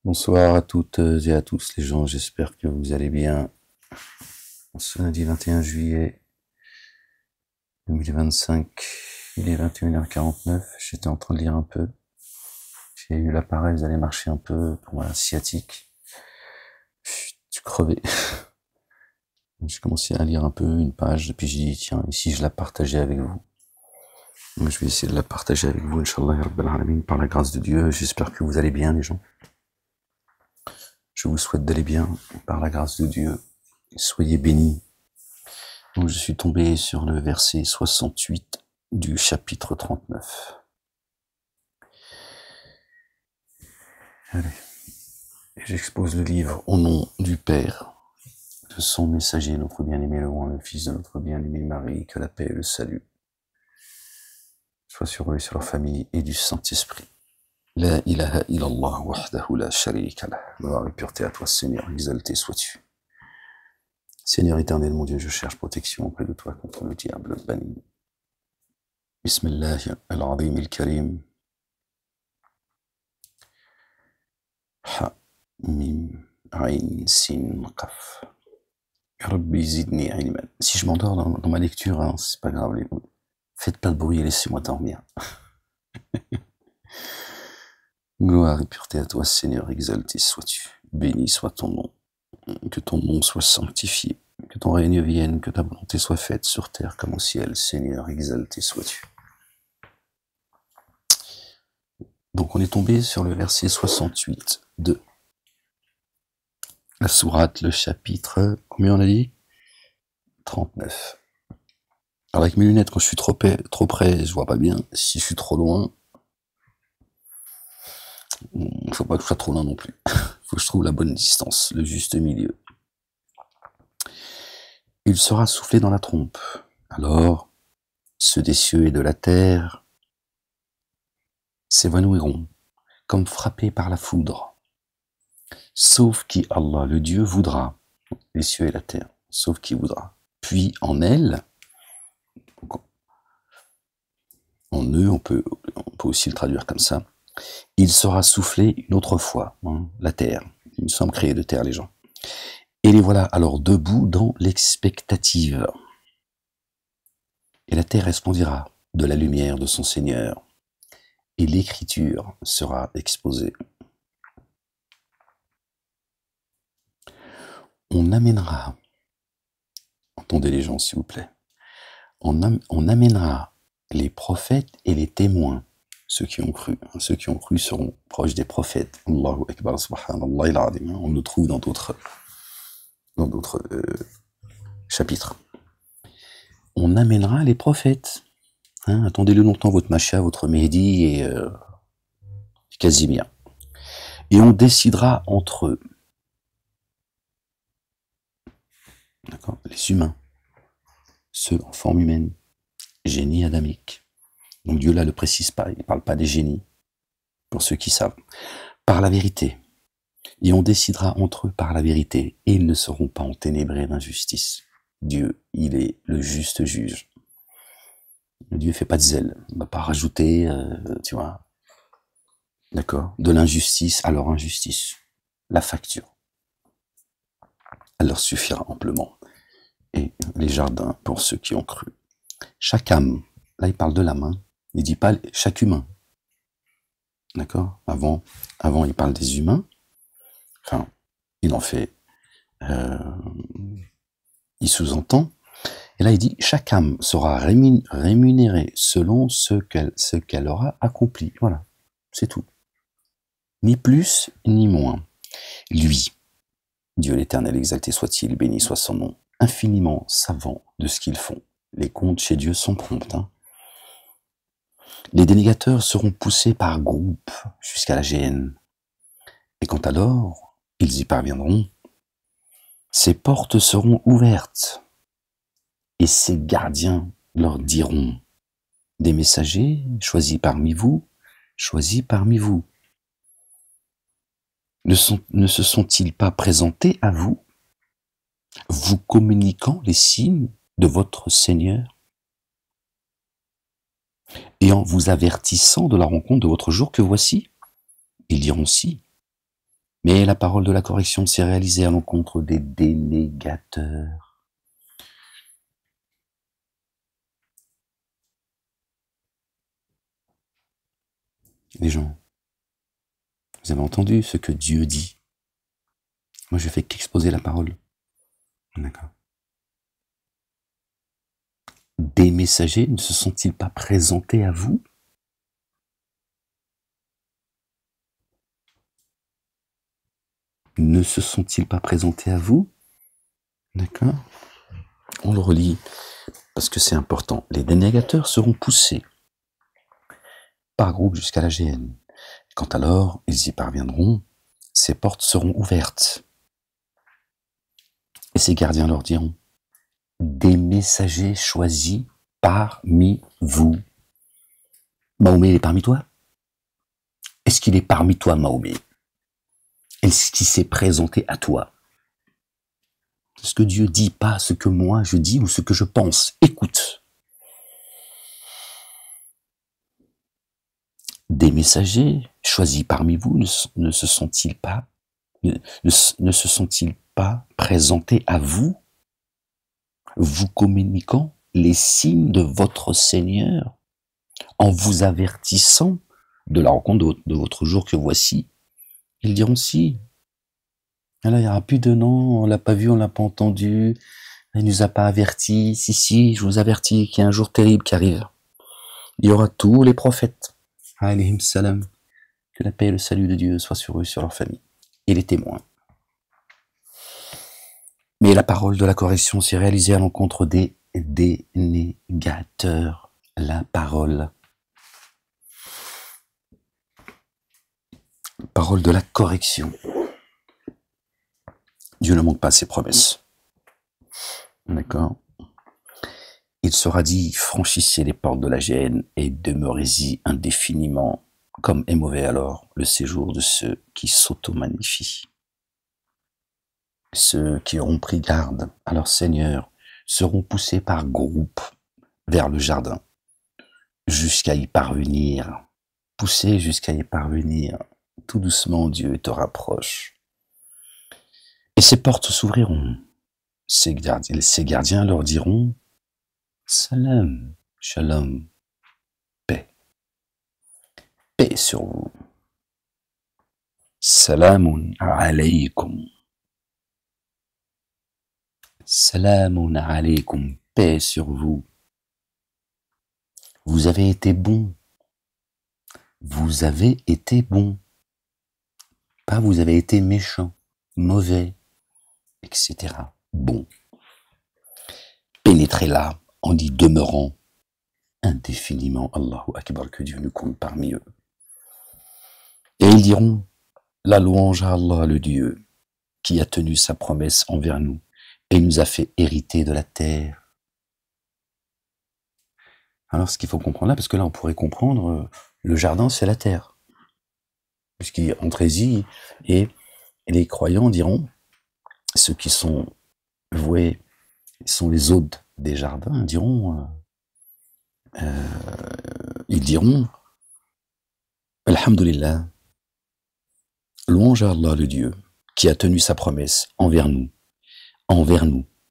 Bonsoir à toutes et à tous les gens, j'espère que vous allez bien. Ce lundi 21 juillet 2025, il est 21h49, j'étais en train de lire un peu. J'ai eu l'appareil, vous allez marcher un peu pour la sciatique. Je suis crevé. J'ai commencé à lire un peu une page, et puis j'ai dit, tiens, ici je la partageais avec vous. Donc je vais essayer de la partager avec vous, Inch'Allah, ya Rabbal Alamin, par la grâce de Dieu. J'espère que vous allez bien, les gens. Je vous souhaite d'aller bien, par la grâce de Dieu. Soyez bénis. Donc je suis tombé sur le verset 68 du chapitre 39. Allez. Et j'expose le livre au nom du Père, de son messager, notre bien-aimé le roi, le Fils de notre bien-aimé Marie, que la paix et le salut soient sur eux et sur leur famille, et du Saint-Esprit. La ilaha illallah wahdahu la sharika lah. Gloire et pureté à toi, Seigneur, exalté sois-tu. Seigneur éternel, mon Dieu, je cherche protection auprès de toi contre le diable banni. Bismillah al-azim al-karim. Ha, mim, ayn, sin, qaf. Rabbi zidni ilman. Si je m'endors dans ma lecture, hein, c'est pas grave. Faites pas de bruit et laissez-moi dormir. Gloire et pureté à toi, Seigneur, exalté sois-tu. Béni soit ton nom. Que ton nom soit sanctifié. Que ton règne vienne, que ta volonté soit faite sur terre comme au ciel. Seigneur, exalté sois-tu. Donc on est tombé sur le verset 68 de la sourate, le chapitre, combien on a dit 39. Alors avec mes lunettes, quand je suis trop près, je vois pas bien. Si je suis trop loin, il faut pas que je sois trop loin non plus. Faut que je trouve la bonne distance, le juste milieu. Il sera soufflé dans la trompe. Alors, ceux des cieux et de la terre s'évanouiront, comme frappés par la foudre. Sauf qui Allah, le Dieu, voudra. Les cieux et la terre, sauf qui voudra. Puis en elle, en eux, on peut aussi le traduire comme ça, il sera soufflé une autre fois, hein, la terre. Nous sommes créés de terre, les gens. Et les voilà alors debout dans l'expectative. Et la terre resplendira de la lumière de son Seigneur, et l'écriture sera exposée. On amènera, entendez les gens s'il vous plaît, on amènera les prophètes et les témoins, ceux qui ont cru. Ceux qui ont cru seront proches des prophètes. Allahu Akbar, subhanallah al-azim. On le trouve dans d'autres chapitres. On amènera les prophètes. Hein, attendez-le longtemps, votre Macha, votre Mehdi et Casimir. Et on décidera entre eux. D'accord, les humains, ceux en forme humaine, génie adamique. Donc Dieu là ne le précise pas, il ne parle pas des génies, pour ceux qui savent. Par la vérité. Et on décidera entre eux par la vérité, et ils ne seront pas enténébrés d'injustice. Dieu, il est le juste juge. Dieu ne fait pas de zèle, il ne va pas rajouter, tu vois, d'accord, de l'injustice à leur injustice. La facture, elle leur suffira amplement. Et les jardins pour ceux qui ont cru. Chaque âme, là il parle de la main, il dit pas chaque humain. D'accord, avant il parle des humains, enfin, il en fait, il sous-entend, et là il dit chaque âme sera rémunérée selon ce qu'elle aura accompli. Voilà, c'est tout. Ni plus, ni moins. Lui, Dieu l'Éternel exalté soit-il, béni soit son nom, infiniment savant de ce qu'ils font. Les comptes chez Dieu sont prompts. Hein. Les délégateurs seront poussés par groupes jusqu'à la géhenne. Et quand alors ils y parviendront, ces portes seront ouvertes et ces gardiens leur diront, des messagers choisis parmi vous, ne se sont-ils pas présentés à vous, vous communiquant les signes de votre Seigneur et en vous avertissant de la rencontre de votre jour que voici? Ils diront si. Mais la parole de la correction s'est réalisée à l'encontre des dénégateurs. Les gens, vous avez entendu ce que Dieu dit. Moi, je fais qu'exposer la parole. D'accord. Des messagers ne se sont-ils pas présentés à vous? Ne se sont-ils pas présentés à vous? D'accord. On le relit parce que c'est important. Les dénégateurs seront poussés par groupe jusqu'à la GN. Quand alors ils y parviendront, ces portes seront ouvertes. Et ces gardiens leur diront, des messagers choisis parmi vous. Mahomet est parmi toi? Est-ce qu'il est parmi toi, Mahomet? Est-ce qu'il s'est présenté à toi? Ce que Dieu dit, pas ce que moi je dis ou ce que je pense. Écoute. Des messagers choisis parmi vous ne se sont-ils pas présentés à vous, vous communiquant les signes de votre Seigneur, en vous avertissant de la rencontre de votre jour que voici? Ils diront si. Et là, il n'y aura plus de non, on l'a pas vu, on l'a pas entendu, il nous a pas averti. Si, je vous avertis qu'il y a un jour terrible qui arrive. Il y aura tous les prophètes, alayhim salam, que la paix et le salut de Dieu soient sur eux, sur leur famille, et les témoins. Mais la parole de la correction s'est réalisée à l'encontre des dénégateurs. La parole de la correction. Dieu ne manque pas ses promesses. D'accord? Il sera dit, franchissez les portes de la gêne et demeurez-y indéfiniment, comme est mauvais alors le séjour de ceux qui s'auto-magnifient. Ceux qui auront pris garde à leur Seigneur seront poussés par groupes vers le jardin, jusqu'à y parvenir. Poussés jusqu'à y parvenir. Tout doucement, Dieu te rapproche. Et ces portes s'ouvriront. Ces gardiens leur diront, salam, shalom, paix. Paix sur vous. Salamun alaykum. Salamun alaykum. Paix sur vous. Vous avez été bon. Vous avez été bon. Pas vous avez été méchant, mauvais, etc. Bon. Pénétrez là en y demeurant indéfiniment. Allahu Akbar, que Dieu nous compte parmi eux. Et ils diront, la louange à Allah, le Dieu, qui a tenu sa promesse envers nous et nous a fait hériter de la terre. Alors ce qu'il faut comprendre là, parce que là on pourrait comprendre, le jardin c'est la terre. Puisqu'il entrez-y, et les croyants diront, ceux qui sont voués, sont les hôtes des jardins, diront, ils diront, Alhamdulillah, louange à Allah le Dieu, qui a tenu sa promesse envers nous,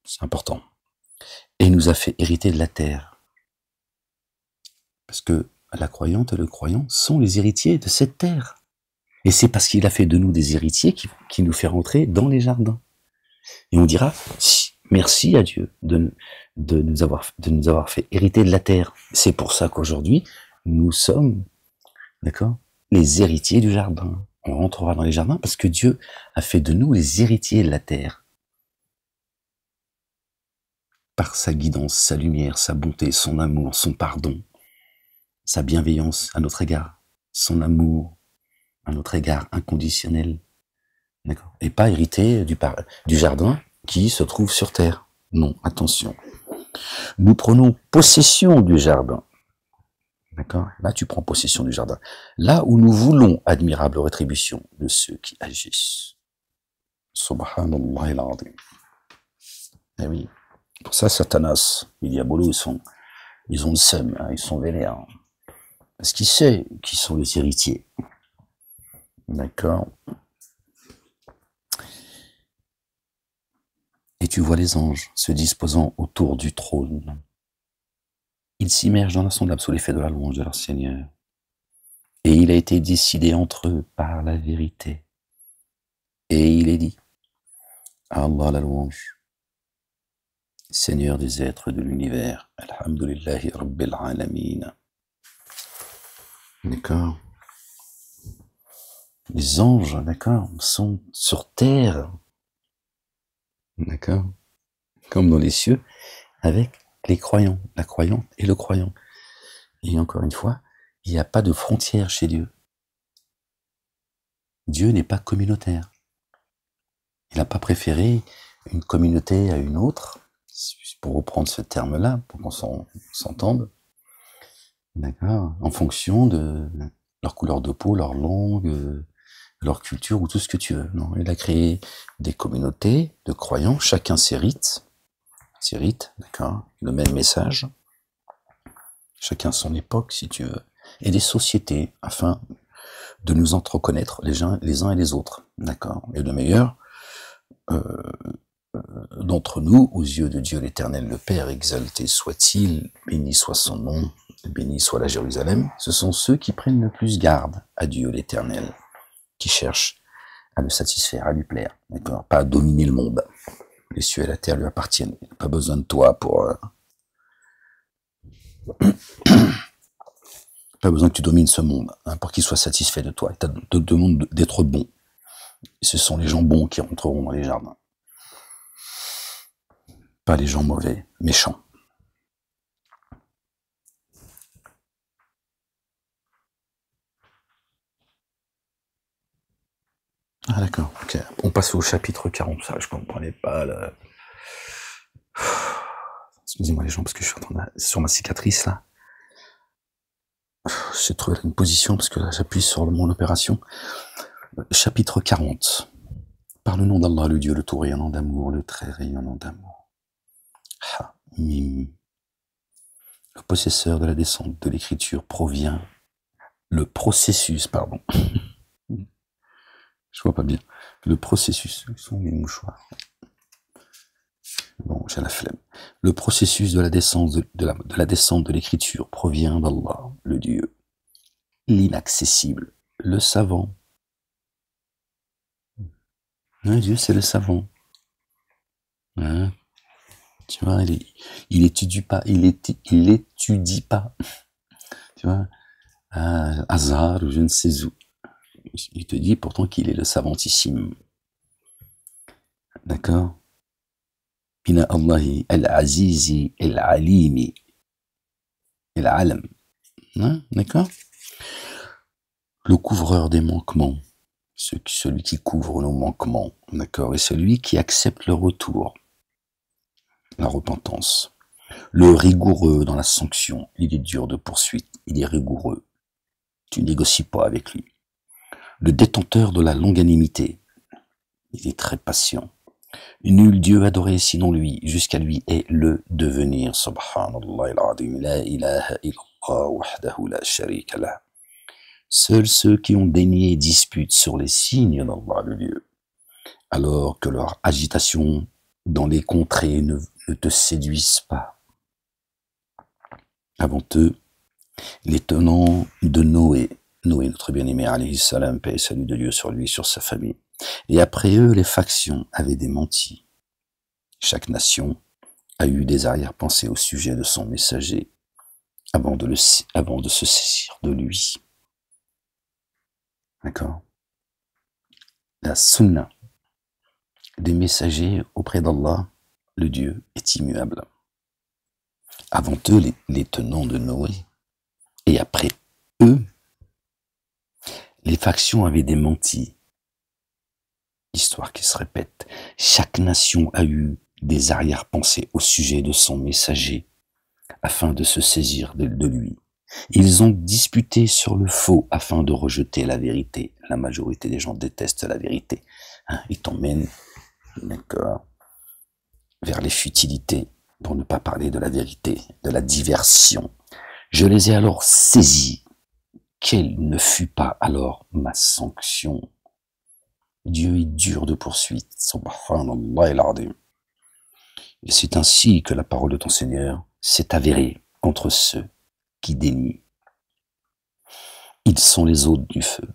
c'est important, et nous a fait hériter de la terre. Parce que la croyante et le croyant sont les héritiers de cette terre. Et c'est parce qu'il a fait de nous des héritiers qui nous fait rentrer dans les jardins. Et on dira, merci à Dieu de nous avoir fait hériter de la terre. C'est pour ça qu'aujourd'hui, nous sommes, d'accord, les héritiers du jardin. On rentrera dans les jardins parce que Dieu a fait de nous les héritiers de la terre. Par sa guidance, sa lumière, sa bonté, son amour, son pardon, sa bienveillance à notre égard, son amour à notre égard inconditionnel, d'accord, et pas hérité du jardin qui se trouve sur terre. Non, attention. Nous prenons possession du jardin. D'accord? Là, tu prends possession du jardin. Là où nous voulons admirable rétribution de ceux qui agissent. Subhanallah al-azim. Eh oui. Pour ça, Satanas, les diabolos, ils ont le seum, hein, ils sont vénères. Parce qu'il sait qui sont les héritiers. D'accord. tu vois les anges se disposant autour du trône. Ils s'immergent dans l'insondable sous l'effet de la louange de leur Seigneur. Et il a été décidé entre eux par la vérité. Et il est dit, Allah la louange, Seigneur des êtres de l'univers, Alhamdulillahi Rabbil Alamin. D'accord. Les anges, d'accord, sont sur terre, d'accord, comme dans les cieux, avec les croyants, la croyante et le croyant. Et encore une fois, il n'y a pas de frontière chez Dieu. Dieu n'est pas communautaire. Il n'a pas préféré une communauté à une autre, pour reprendre ce terme-là, pour qu'on s'entende, d'accord, en fonction de leur couleur de peau, leur langue, leur culture ou tout ce que tu veux. Non, il a créé des communautés de croyants, chacun ses rites, d'accord, le même message, chacun son époque, si tu veux, et des sociétés, afin de nous entreconnaître les uns et les autres, d'accord. Et le meilleur d'entre nous, aux yeux de Dieu l'Éternel, le Père, exalté soit-il, béni soit son nom, béni soit la Jérusalem, ce sont ceux qui prennent le plus garde à Dieu l'Éternel, qui cherchent à le satisfaire, à lui plaire, d'accord, pas à dominer le monde. Les cieux et la terre lui appartiennent. Il n'a pas besoin de toi pour... pas besoin que tu domines ce monde, hein, pour qu'il soit satisfait de toi. Il te demande d'être bon. Et ce sont les gens bons qui rentreront dans les jardins. Pas les gens mauvais, méchants. Ah d'accord, ok. On passe au chapitre 40, ça je comprenais pas là. Excusez-moi les gens, parce que je suis en train de... sur ma cicatrice là. J'ai trouvé une position, parce que là j'appuie sur mon opération. Chapitre 40. Par le nom d'Allah, le Dieu, le tout rayonnant d'amour, le très rayonnant d'amour. Hamim. Le possesseur de la descente de l'écriture provient... Le processus, pardon. Je vois pas bien. Le processus, où sont mes mouchoirs? Bon, j'ai la flemme. Le processus de la descente de la descente de l'écriture provient d'Allah, le Dieu, l'inaccessible, le savant. Hein, Dieu, c'est le savant. Hein, tu vois, il étudie pas, il étudie pas. Tu vois, hasard ou je ne sais où. Il te dit pourtant qu'il est le savantissime. D'accord? Ina Allahi al-Azizi al-Alimi al-Alam. Hein, d'accord? Le couvreur des manquements, celui qui couvre nos manquements, d'accord, et celui qui accepte le retour, la repentance. Le rigoureux dans la sanction, il est dur de poursuite, il est rigoureux. Tu négocies pas avec lui. Le détenteur de la longanimité, il est très patient. Nul Dieu adoré sinon lui, jusqu'à lui est le devenir. Subhanallah al-azim, la ilaha illallah wahdahu la sharika lah. Seuls ceux qui ont daigné disputent sur les signes d'Allah le Dieu, alors que leur agitation dans les contrées ne te séduisent pas. Avant eux, les tenants de Noé, notre bien-aimé alayhi salam, paix et salut de Dieu sur lui, sur sa famille. Et après eux, les factions avaient démenti. Chaque nation a eu des arrière-pensées au sujet de son messager avant de se saisir de lui. D'accord? La sunna des messagers auprès d'Allah, le Dieu, est immuable. Avant eux, les tenants de Noé, et après eux, les factions avaient démenti. Histoire qui se répète. Chaque nation a eu des arrière-pensées au sujet de son messager, afin de se saisir de lui. Ils ont disputé sur le faux afin de rejeter la vérité. La majorité des gens détestent la vérité. Hein, ils t'emmènent, d'accord, vers les futilités, pour ne pas parler de la vérité, de la diversion. Je les ai alors saisis. Quelle ne fut pas alors ma sanction? Dieu est dur de poursuite. Subhanallah al-azim. Et c'est ainsi que la parole de ton Seigneur s'est avérée contre ceux qui dénient. Ils sont les hôtes du feu.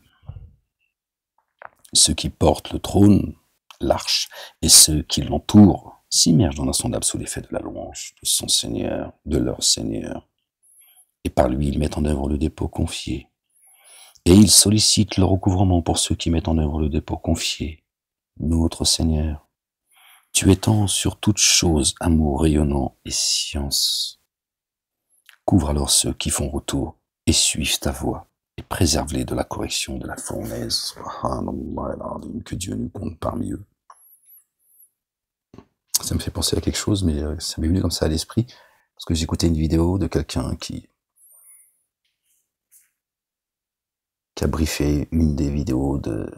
Ceux qui portent le trône, l'arche, et ceux qui l'entourent s'immergent dans l'insondable sous l'effet de la louange de son Seigneur, de leur Seigneur. Et par lui, ils mettent en œuvre le dépôt confié. Et ils sollicitent le recouvrement pour ceux qui mettent en œuvre le dépôt confié. Notre Seigneur, tu étends sur toute chose amour rayonnant et science. Couvre alors ceux qui font retour et suivent ta voie, et préserve-les de la correction de la fournaise. Subhanallah, que Dieu nous compte parmi eux. Ça me fait penser à quelque chose, mais ça m'est venu comme ça à l'esprit, parce que j'écoutais une vidéo de quelqu'un qui a briefé une des vidéos de...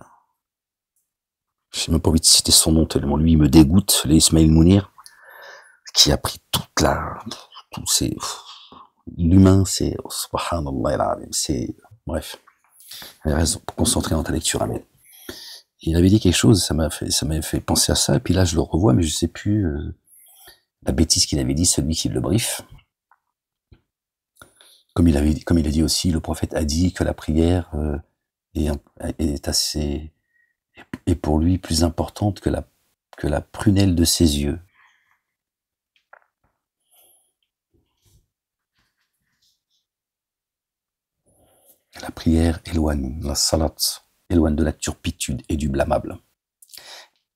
Je n'ai même pas envie de citer son nom tellement lui il me dégoûte, l'Ismaël Mounir, qui a pris toute la... L'humain, c'est... Subhanallah, c'est... Bref. Il reste concentré dans ta lecture, Ahmed. Il avait dit quelque chose, ça m'a fait penser à ça, et puis là je le revois, mais je sais plus la bêtise qu'il avait dit, celui qui le brief. Comme il a dit aussi, le prophète a dit que la prière est pour lui plus importante que la prunelle de ses yeux. La prière éloigne, la salat éloigne de la turpitude et du blâmable.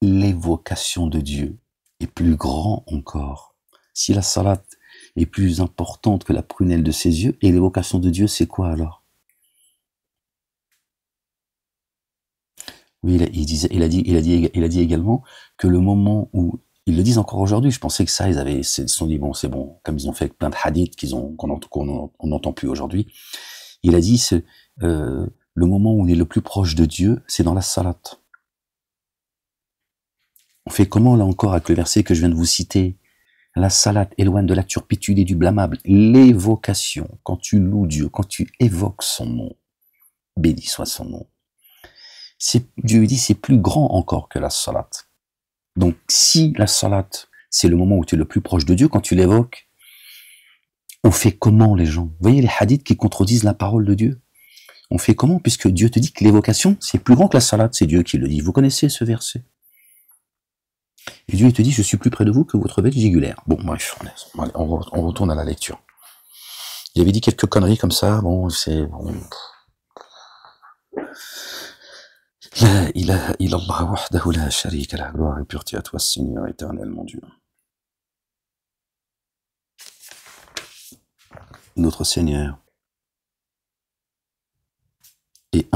L'évocation de Dieu est plus grand encore. Si la salat est plus importante que la prunelle de ses yeux, et l'évocation de Dieu, c'est quoi alors? Oui, il a dit également que le moment où, ils le disent encore aujourd'hui, je pensais que ça, ils se sont dit, bon, c'est bon, comme ils ont fait plein de hadiths qu'on n'entend plus aujourd'hui. Il a dit, le moment où on est le plus proche de Dieu, c'est dans la salat. On fait comment, là encore, avec le verset que je viens de vous citer? La salat éloigne de la turpitude et du blâmable. L'évocation, quand tu loues Dieu, quand tu évoques son nom, béni soit son nom. Dieu dit, c'est plus grand encore que la salat. Donc, si la salat, c'est le moment où tu es le plus proche de Dieu, quand tu l'évoques, on fait comment, les gens? Vous voyez les hadiths qui contredisent la parole de Dieu? On fait comment? Puisque Dieu te dit que l'évocation, c'est plus grand que la salat, c'est Dieu qui le dit. Vous connaissez ce verset? Et Dieu te dit, je suis plus près de vous que votre veine jugulaire. Bon, bref, on retourne à la lecture. Il avait dit quelques conneries comme ça, bon, c'est... Bon. La ilaha illallah wahdahu la sharika lah, gloire et pureté à toi, Seigneur éternel, mon Dieu. Notre Seigneur, et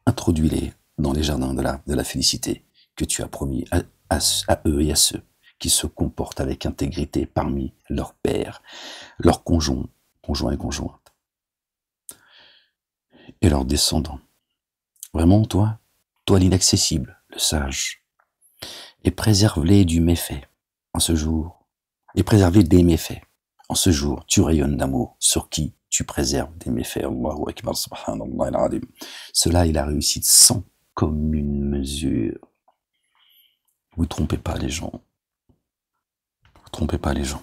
introduis-les dans les jardins de la félicité que tu as promis à eux et à ceux qui se comportent avec intégrité parmi leurs pères, leurs conjoints et conjointes, et leurs descendants. Vraiment, toi l'inaccessible, le sage, et préserve-les du méfait en ce jour, et préserve-les des méfaits. En ce jour, tu rayonnes d'amour sur qui tu préserves des méfaits. Allahu Akbar, subhanallah al-azim. Cela est la réussite sans commune mesure. Vous trompez pas les gens. Vous trompez pas les gens.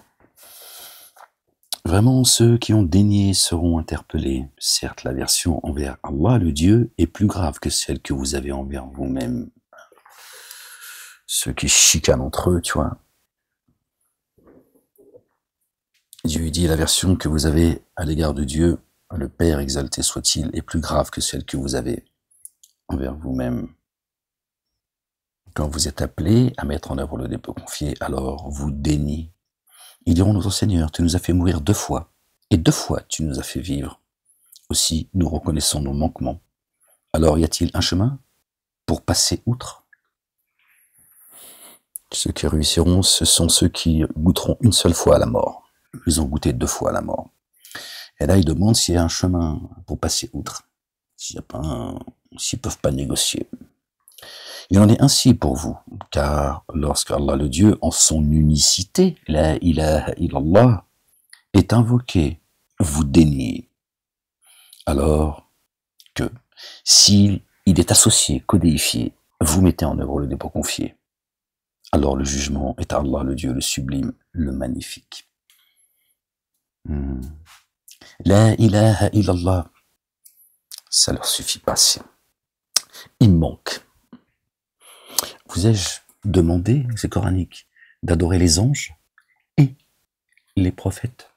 Vraiment, ceux qui ont dénié seront interpellés. Certes, l'aversion envers Allah, le Dieu, est plus grave que celle que vous avez envers vous-même. Ceux qui chicanent entre eux, tu vois. Dieu dit, l'aversion que vous avez à l'égard de Dieu, le Père exalté soit-il, est plus grave que celle que vous avez envers vous-même. Quand vous êtes appelés à mettre en œuvre le dépôt confié, alors vous déniez. Ils diront, notre Seigneur, tu nous as fait mourir 2 fois, et 2 fois tu nous as fait vivre. Aussi, nous reconnaissons nos manquements. Alors, y a-t-il un chemin pour passer outre? Ceux qui réussiront, ce sont ceux qui goûteront une seule fois à la mort. Ils ont goûté 2 fois à la mort. Et là, ils demandent s'il y a un chemin pour passer outre. S'ils ne peuvent pas négocier. Il en est ainsi pour vous, car lorsque Allah le Dieu, en son unicité, la ilaha illallah, est invoqué, vous déniez. Alors que, s'il est associé, codéifié, vous mettez en œuvre le dépôt confié. Alors le jugement est à Allah, le Dieu, le sublime, le magnifique. La ilaha illallah. Ça leur suffit pas. Il manque. Vous ai-je demandé, c'est coranique, d'adorer les anges et les prophètes?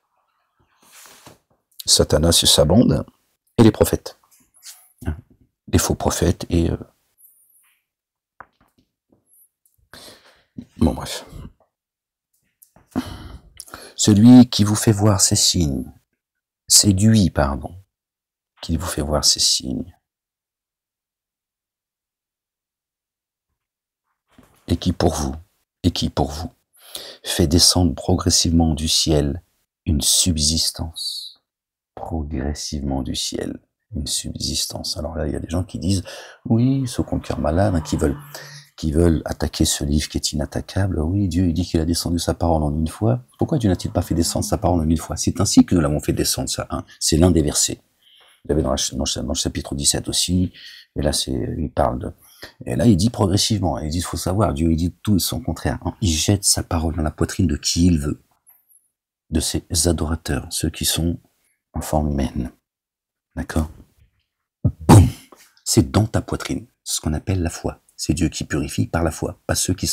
Satanas et sa bande et les prophètes. Les faux prophètes et... Bon, bref. Celui qui vous fait voir ces signes, séduit, pardon, qui vous fait voir ces signes, et qui pour vous, fait descendre progressivement du ciel une subsistance. Progressivement du ciel, une subsistance. Alors là, il y a des gens qui disent, oui, ceux qui ont le cœur malade, hein, qui veulent attaquer ce livre qui est inattaquable. Oui, Dieu, il dit qu'il a descendu sa parole en une fois. Pourquoi Dieu n'a-t-il pas fait descendre sa parole en une fois? C'est ainsi que nous l'avons fait descendre, ça. Hein. C'est l'un des versets. Vous l'avez dans le chapitre 17 aussi. Et là, il parle de... Et là, il dit progressivement. Il dit, il faut savoir, Dieu, il dit tout et son contraire. Hein. Il jette sa parole dans la poitrine de qui il veut. De ses adorateurs, ceux qui sont en forme humaine. D'accord? Boum! C'est dans ta poitrine. Ce qu'on appelle la foi. C'est Dieu qui purifie par la foi, pas ceux qui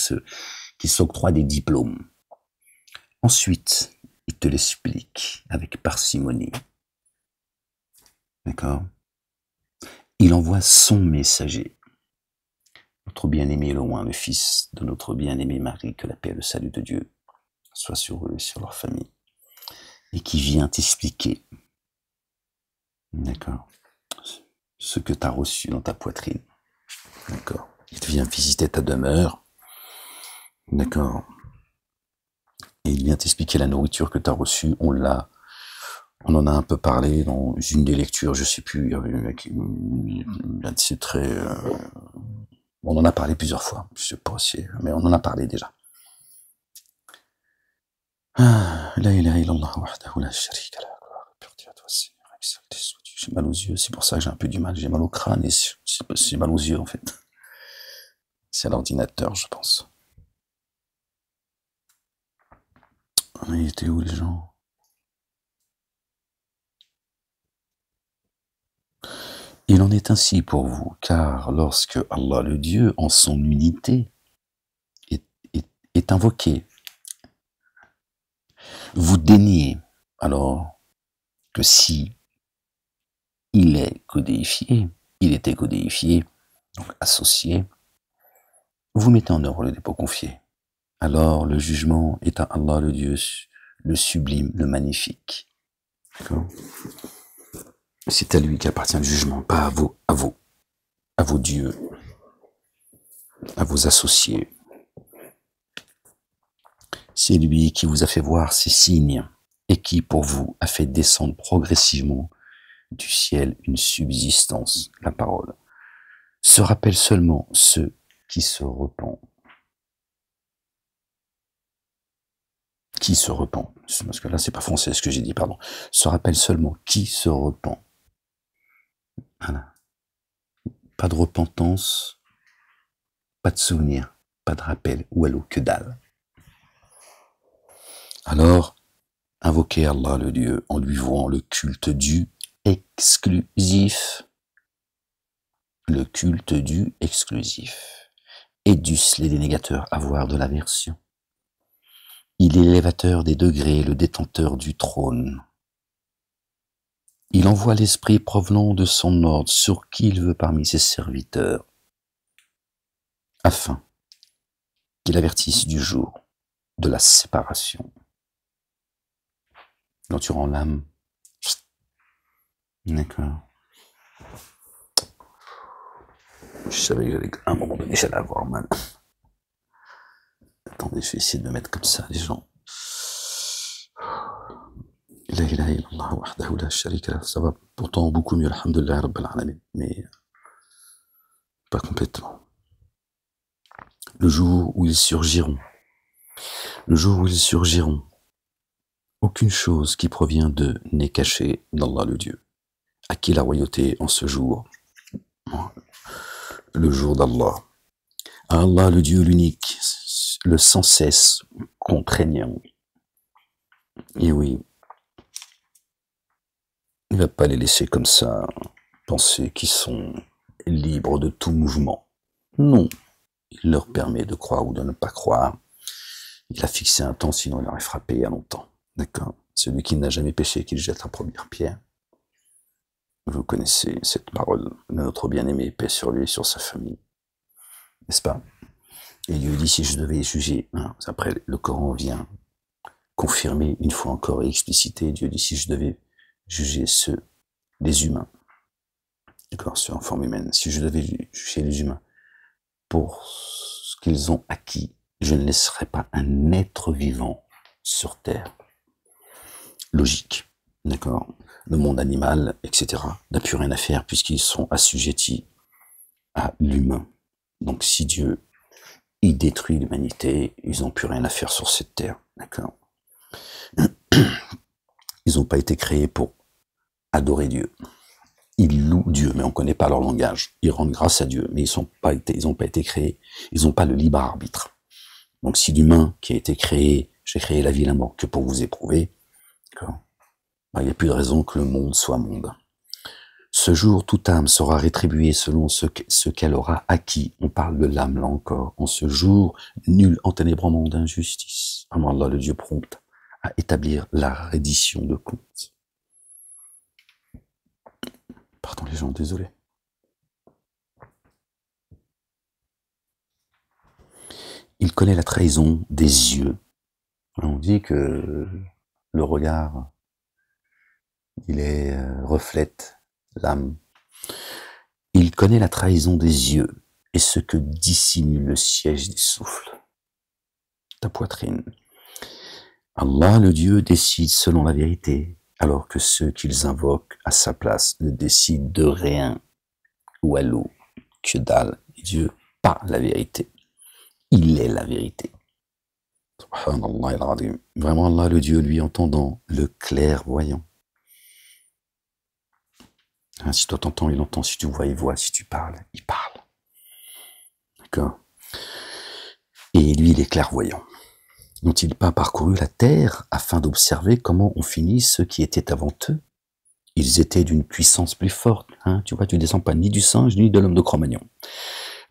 s'octroient des diplômes. Ensuite, il te l'explique avec parcimonie. D'accord? Il envoie son messager, notre bien-aimé loin, le fils de notre bien-aimé Marie, que la paix et le salut de Dieu soient sur eux et sur leur famille, et qui vient t'expliquer, d'accord, ce que tu as reçu dans ta poitrine. D'accord? Il vient visiter ta demeure. D'accord? Et il vient t'expliquer la nourriture que tu as reçue. On en a un peu parlé dans une des lectures, je sais plus, c'est très... on en a parlé plusieurs fois, je sais pas si... mais on en a parlé déjà. La ilaha illallah wahdahu la sharika lahu. J'ai mal aux yeux, c'est pour ça que j'ai un peu du mal, j'ai mal au crâne et j'ai mal aux yeux en fait. C'est à l'ordinateur, je pense. Mais ils étaient où les gens? Il en est ainsi pour vous, car lorsque Allah le Dieu, en son unité, est invoqué, vous déniez alors que si il était codéifié, donc associé, vous mettez en œuvre le dépôt confié. Alors le jugement est à Allah le Dieu, le sublime, le magnifique. D'accord? C'est à lui qu'appartient le jugement, pas à vos dieux, à vos associés. C'est lui qui vous a fait voir ces signes et qui, pour vous, a fait descendre progressivement du ciel une subsistance, la parole. Se rappelle seulement ceux qui se repentent. Qui se repent. Parce que là, c'est pas français ce que j'ai dit, pardon. Se rappelle seulement qui se repent. Voilà. Pas de repentance, pas de souvenir, pas de rappel, ou allô, que dalle. Alors, invoquez Allah le Dieu en lui vouant le culte du exclusif. Le culte du exclusif. Et dussent les dénégateurs avoir de l'aversion. Il est l'élévateur des degrés, le détenteur du trône. Il envoie l'esprit provenant de son ordre sur qui il veut parmi ses serviteurs, afin qu'il avertisse du jour de la séparation. Quand tu rends l'âme, d'accord. Je savais qu'à un moment donné, j'allais avoir mal. Attendez, je vais essayer de me mettre comme ça, les gens. La ilaha illallah wahdahu la sharika lahu. Ça va pourtant beaucoup mieux, alhamdulillah rabbil alamin, mais pas complètement. Le jour où ils surgiront, aucune chose qui provient d'eux n'est cachée d'Allah le Dieu. À qui la royauté en ce jour? Le jour d'Allah. À Allah le Dieu l'unique, le sans cesse contraignant. Et oui, il ne va pas les laisser comme ça, penser qu'ils sont libres de tout mouvement. Non, il leur permet de croire ou de ne pas croire. Il a fixé un temps, sinon il aurait frappé il y a longtemps. D'accord? Celui qui n'a jamais péché, qu'il jette la première pierre. Vous connaissez cette parole de notre bien-aimé, paix sur lui et sur sa famille. N'est-ce pas? Et Dieu dit, si je devais juger, hein, après le Coran vient confirmer une fois encore et expliciter, Dieu dit, si je devais juger les humains, d'accord, ceux en forme humaine, si je devais juger les humains pour ce qu'ils ont acquis, je ne laisserai pas un être vivant sur terre. Logique, d'accord? Le monde animal, etc., n'a plus rien à faire puisqu'ils sont assujettis à l'humain. Donc si Dieu il détruit l'humanité, ils n'ont plus rien à faire sur cette terre, d'accord? Ils n'ont pas été créés pour adorer Dieu. Ils louent Dieu, mais on ne connaît pas leur langage. Ils rendent grâce à Dieu, mais ils n'ont pas été créés, ils n'ont pas le libre arbitre. Donc si l'humain qui a été créé, j'ai créé la vie et la mort que pour vous éprouver, d'accord, il n'y a plus de raison que le monde soit monde. Ce jour, toute âme sera rétribuée selon ce qu'elle aura acquis. On parle de l'âme là encore. En ce jour, nul enténébrement d'injustice. Vraiment, Allah, le Dieu prompt à établir la reddition de comptes. Pardon les gens, désolé. Il connaît la trahison des yeux. On dit que le regard, reflète l'âme. Il connaît la trahison des yeux et ce que dissimule le siège des souffles. Ta poitrine. Allah, le Dieu, décide selon la vérité, alors que ceux qu'ils invoquent à sa place ne décident de rien. Walou, que dalle. Dieu, pas la vérité. Il est la vérité. Subhanallah al-Azim. Vraiment, Allah, le Dieu, lui, entendant, le clairvoyant. Hein, si toi t'entends, il entend. Si tu vois, il voit. Si tu parles, il parle. D'accord? Et lui, il est clairvoyant. N'ont-ils pas parcouru la terre afin d'observer comment ont fini ceux qui étaient avant eux? Ils étaient d'une puissance plus forte. Hein, tu vois, tu descends pas ni du singe ni de l'homme de Cro-Magnon.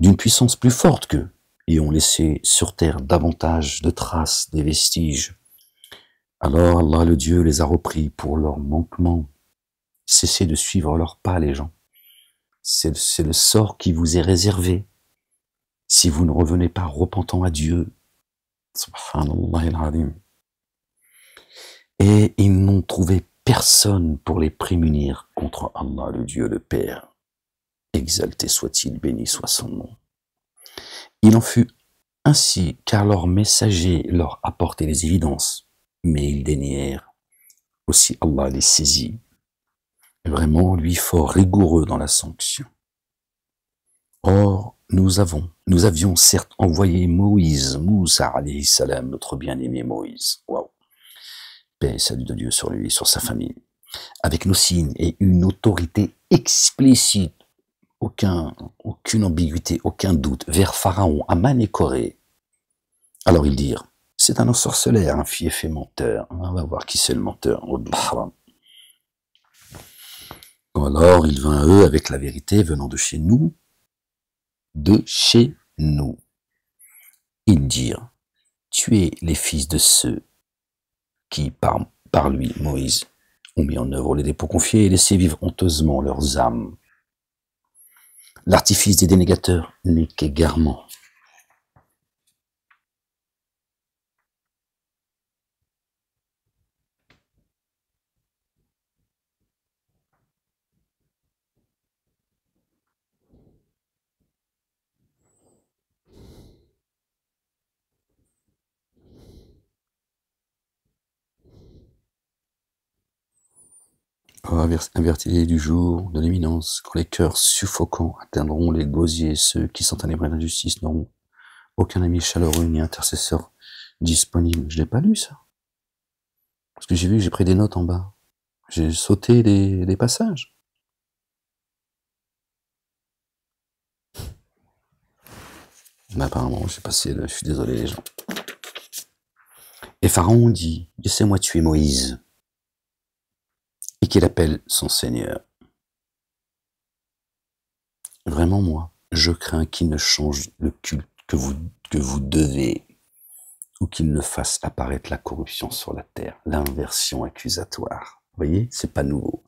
D'une puissance plus forte qu'eux. Et ont laissé sur terre davantage de traces, des vestiges. Alors Allah, le Dieu, les a repris pour leur manquement. Cessez de suivre leurs pas, les gens. C'est le sort qui vous est réservé. Si vous ne revenez pas repentant à Dieu, subhanallah al-azim. Et ils n'ont trouvé personne pour les prémunir contre Allah, le Dieu, le Père. Exalté soit-il, béni soit son nom. Il en fut ainsi, car leurs messagers leur apportaient les évidences, mais ils dénièrent. Aussi Allah les saisit. Vraiment, lui, fort rigoureux dans la sanction. Or, nous avions certes envoyé Moïse, Moussa alayhi salam, notre bien-aimé Moïse. Waouh. Paix et salut de Dieu sur lui et sur sa famille. Avec nos signes et une autorité explicite, aucune ambiguïté, aucun doute, vers Pharaon, Aman et Corée. Alors ils dirent, c'est un ensorcelaire, un fief et menteur. On va voir qui c'est le menteur. Alors il vint à eux avec la vérité venant de chez nous. De chez nous. Ils dirent, tuez les fils de ceux qui, par lui, Moïse, ont mis en œuvre les dépôts confiés et laissé vivre honteusement leurs âmes. L'artifice des dénégateurs n'est qu'égarement. Avertis du jour, de l'éminence, quand les cœurs suffocants atteindront les gosiers, ceux qui sont ténébrés d'injustice n'auront aucun ami chaleureux ni intercesseur disponible. Je l'ai pas lu, ça. Parce que j'ai pris des notes en bas. J'ai sauté des passages. Mais apparemment, j'ai passé, je suis désolé les gens. Et Pharaon dit, laissez-moi tuer Moïse. Et qu'il appelle son Seigneur. Vraiment, moi, je crains qu'il ne change le culte que vous devez, ou qu'il ne fasse apparaître la corruption sur la terre, l'inversion accusatoire. Vous voyez, c'est pas nouveau.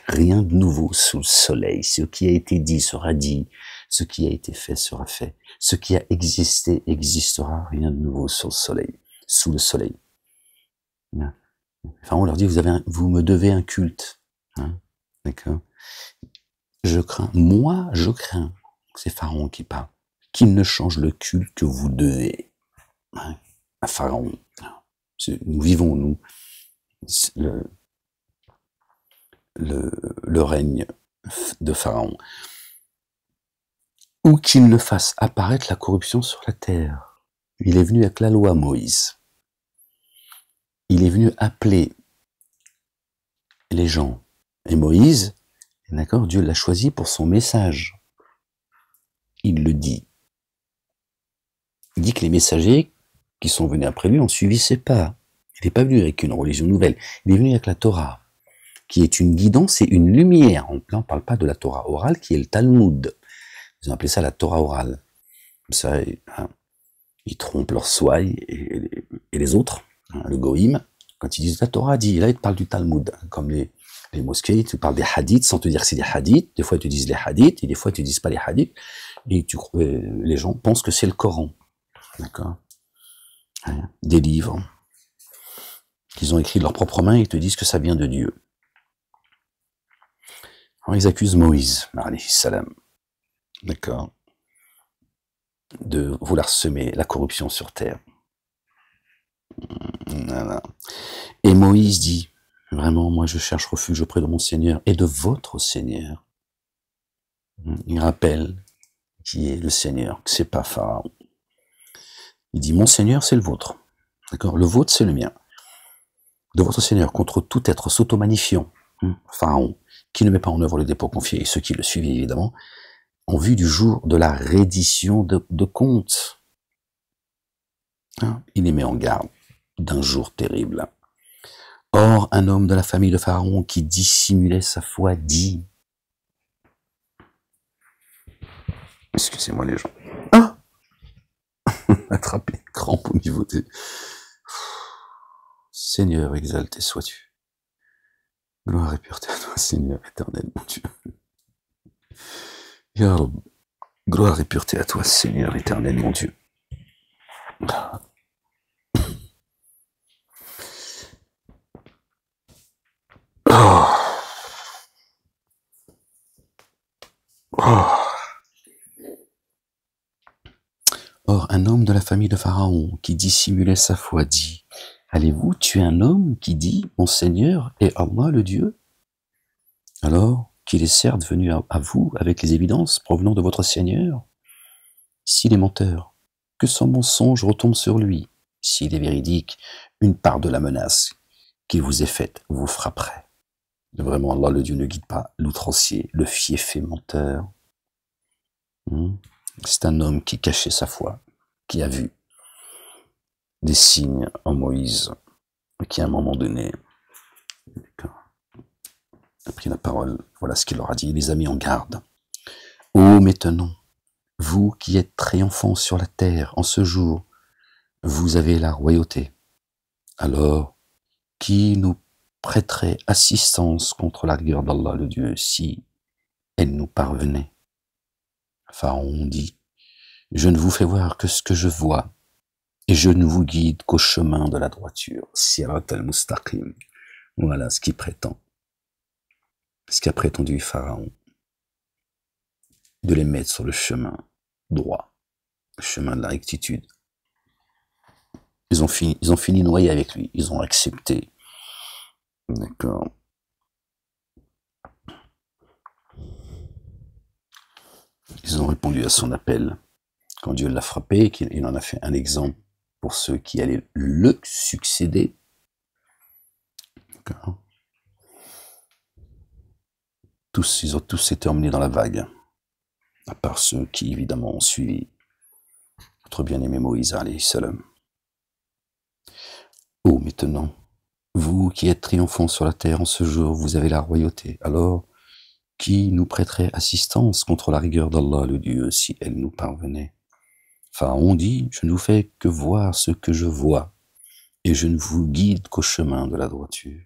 Rien de nouveau sous le soleil. Ce qui a été dit sera dit. Ce qui a été fait sera fait. Ce qui a existé existera. Rien de nouveau sur le soleil, sous le soleil. Enfin, on leur dit, vous me devez un culte. Hein, d'accord? Je crains, c'est Pharaon qui parle, qu'il ne change le culte que vous devez. Hein, à Pharaon. Nous vivons, nous, le règne de Pharaon. Ou qu'il ne fasse apparaître la corruption sur la terre. Il est venu avec la loi, Moïse. Il est venu appeler les gens. Et Moïse, d'accord, Dieu l'a choisi pour son message. Il le dit. Il dit que les messagers qui sont venus après lui ont suivi ses pas. Il n'est pas venu avec une religion nouvelle. Il est venu avec la Torah, qui est une guidance et une lumière. On ne parle pas de la Torah orale, qui est le Talmud. Ils ont appelé ça la Torah orale. Comme ça, hein, ils trompent leurs souailles et les autres, hein, le goïm. Quand ils disent la Torah dit, là ils te parlent du Talmud. Comme les mosquées, ils te parlent des hadiths sans te dire que c'est des hadiths. Des fois ils te disent les hadiths et des fois ils te disent pas les hadiths. Et les gens pensent que c'est le Coran. D'accord? Des livres qu'ils ont écrits de leurs propres mains et ils te disent que ça vient de Dieu. Alors ils accusent Moïse, alayhi salam, d'accord, de vouloir semer la corruption sur terre. Voilà. Et Moïse dit, vraiment, moi je cherche refuge auprès de mon Seigneur et de votre Seigneur. Il rappelle qui est le Seigneur, que c'est pas Pharaon. Il dit, mon Seigneur, c'est le vôtre. D'accord? Le vôtre, c'est le mien. De votre Seigneur, contre tout être s'auto-magnifiant, Pharaon, qui ne met pas en œuvre le dépôt confié, et ceux qui le suivent, évidemment, en vue du jour de la reddition de comptes. Il les met en garde d'un jour terrible. Or, un homme de la famille de Pharaon qui dissimulait sa foi dit... Excusez-moi les gens. Ah, attrapé, crampe au niveau des... Seigneur, exalté sois-tu. Gloire et pureté à toi, Seigneur éternel, mon Dieu. Ya Rab, gloire et pureté à toi, Seigneur éternel, mon Dieu. Oh. Oh. Or, un homme de la famille de Pharaon qui dissimulait sa foi dit, allez-vous tuer un homme qui dit, mon Seigneur est Allah le Dieu? Alors qu'il est certes venu à vous avec les évidences provenant de votre Seigneur? S'il est menteur, que son mensonge retombe sur lui. S'il est véridique, une part de la menace qui vous est faite vous frapperait. Vraiment, Allah le Dieu ne guide pas l'outrancier, le fiefé menteur. C'est un homme qui cachait sa foi, qui a vu des signes en Moïse, qui à un moment donné a pris la parole. Voilà ce qu'il leur a dit, il les a mis en garde. Ô maintenant, vous qui êtes triomphants sur la terre en ce jour, vous avez la royauté. Alors, qui nous prêterait assistance contre la rigueur d'Allah le Dieu si elle nous parvenait? Pharaon dit, je ne vous fais voir que ce que je vois, et je ne vous guide qu'au chemin de la droiture. Sirat al-Mustaqim. Voilà ce qu'il prétend. Ce qu'a prétendu Pharaon. De les mettre sur le chemin droit, le chemin de la rectitude. Ils ont fini noyés avec lui. Ils ont accepté. D'accord. Ils ont répondu à son appel. Quand Dieu l'a frappé, qu'il en a fait un exemple pour ceux qui allaient le succéder. D'accord. Ils ont tous été emmenés dans la vague. À part ceux qui, évidemment, ont suivi notre bien-aimé Moïse, alayhi salam. Ô maintenant, vous qui êtes triomphants sur la terre en ce jour, vous avez la royauté. Alors, qui nous prêterait assistance contre la rigueur d'Allah le Dieu si elle nous parvenait? Pharaon dit, je ne vous fais que voir ce que je vois, et je ne vous guide qu'au chemin de la droiture,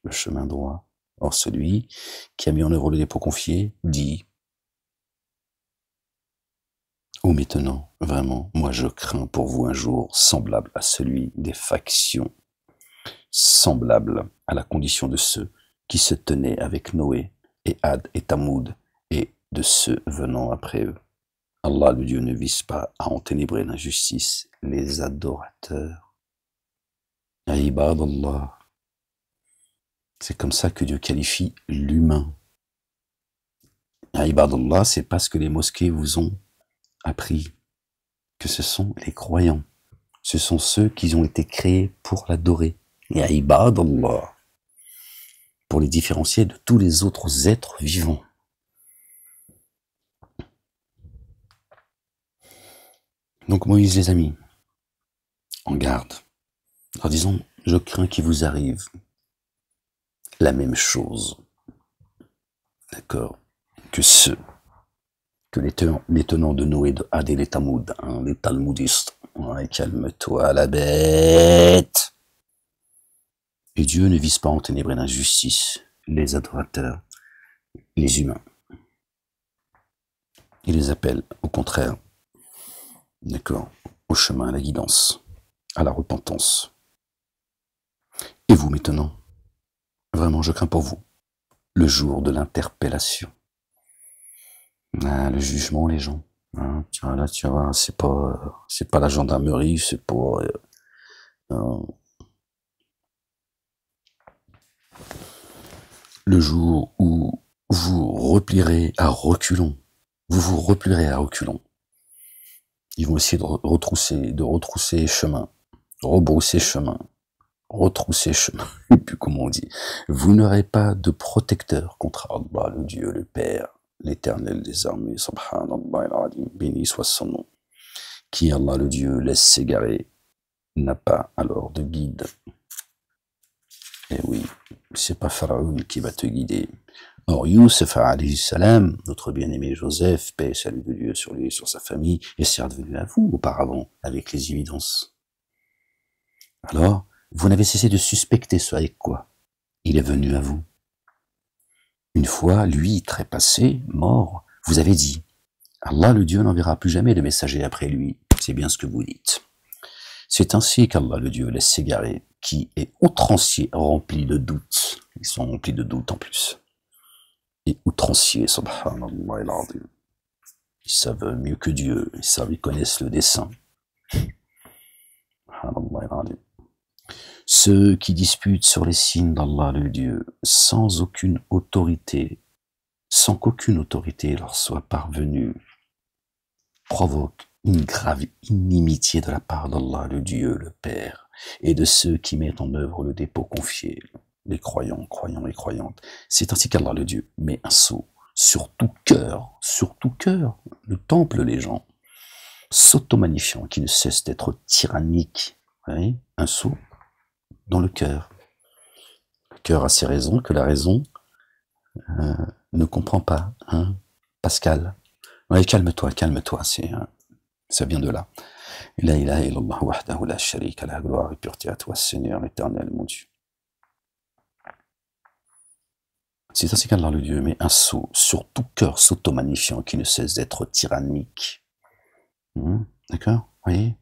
le chemin droit. Or celui qui a mis en œuvre le dépôt confié dit, oh maintenant, vraiment, moi je crains pour vous un jour semblable à celui des factions, semblable à la condition de ceux qui se tenaient avec Noé et Ad et Tamoud, et de ceux venant après eux. Allah, le Dieu, ne vise pas à enténébrer l'injustice les adorateurs. Ibadallah. C'est comme ça que Dieu qualifie l'humain. Ibadallah, c'est parce que les mosquées vous ont appris que ce sont les croyants. Ce sont ceux qui ont été créés pour l'adorer. Ibadallah. Pour les différencier de tous les autres êtres vivants. Donc Moïse, les amis, en garde, en disant, je crains qu'il vous arrive la même chose, d'accord, que ceux, que les tenants de Noé, de Had et les Tamoud, hein, les talmudistes, ouais, calme-toi la bête. Et Dieu ne vise pas à enténébrer l'injustice, les adorateurs, les humains. Il les appelle, au contraire, d'accord, au chemin, à la guidance, à la repentance. Et vous maintenant, vraiment je crains pour vous, le jour de l'interpellation. Ah, le jugement, les gens. Hein, tiens, là, tu vois, c'est pas la gendarmerie, c'est pas... le jour où vous replierez à reculons. Vous vous replierez à reculons. Ils vont essayer de retrousser chemin, rebrousser chemin, retrousser chemin. Et puis comment on dit, vous n'aurez pas de protecteur contre Allah, le Dieu, le Père, l'Éternel des armées, subhanallah al-azim, béni soit son nom, qui Allah, le Dieu, laisse s'égarer, n'a pas alors de guide. Et oui, c'est pas Pharaon qui va te guider. Or, Youssef, alayhi salam, notre bien-aimé Joseph, paix et salut de Dieu sur lui et sur sa famille, est certes venu à vous auparavant avec les évidences. Alors, vous n'avez cessé de suspecter ce avec quoi il est venu à vous. Une fois, lui, trépassé, mort, vous avez dit, Allah le Dieu n'enverra plus jamais de messager après lui. C'est bien ce que vous dites. C'est ainsi qu'Allah le Dieu laisse s'égarer, qui est outrancier, rempli de doutes. Ils sont remplis de doutes en plus. Et outrancier, subhanallah al-azim. Ils savent mieux que Dieu, ils connaissent le dessein. Subhanallah al-azim. Ceux qui disputent sur les signes d'Allah le Dieu, sans aucune autorité, sans qu'aucune autorité leur soit parvenue, provoquent une grave inimitié de la part d'Allah le Dieu, le Père, et de ceux qui mettent en œuvre le dépôt confié, les croyants, croyants et croyantes. C'est ainsi qu'Allah le Dieu met un sceau sur tout cœur, le temple les gens, s'auto-magnifiant, qui ne cesse d'être tyrannique, oui, un sceau dans le cœur. Le cœur a ses raisons que la raison ne comprend pas, hein, Pascal. Ouais, calme-toi, ça vient de là. La ilaha illallah wahdahu la sharika la gloire et pureté à toi, Seigneur éternel, mon Dieu. C'est ainsi qu'Allah le Dieu met un sceau sur tout cœur s'auto-magnifiant qui ne cesse d'être tyrannique. D'accord? Vous voyez?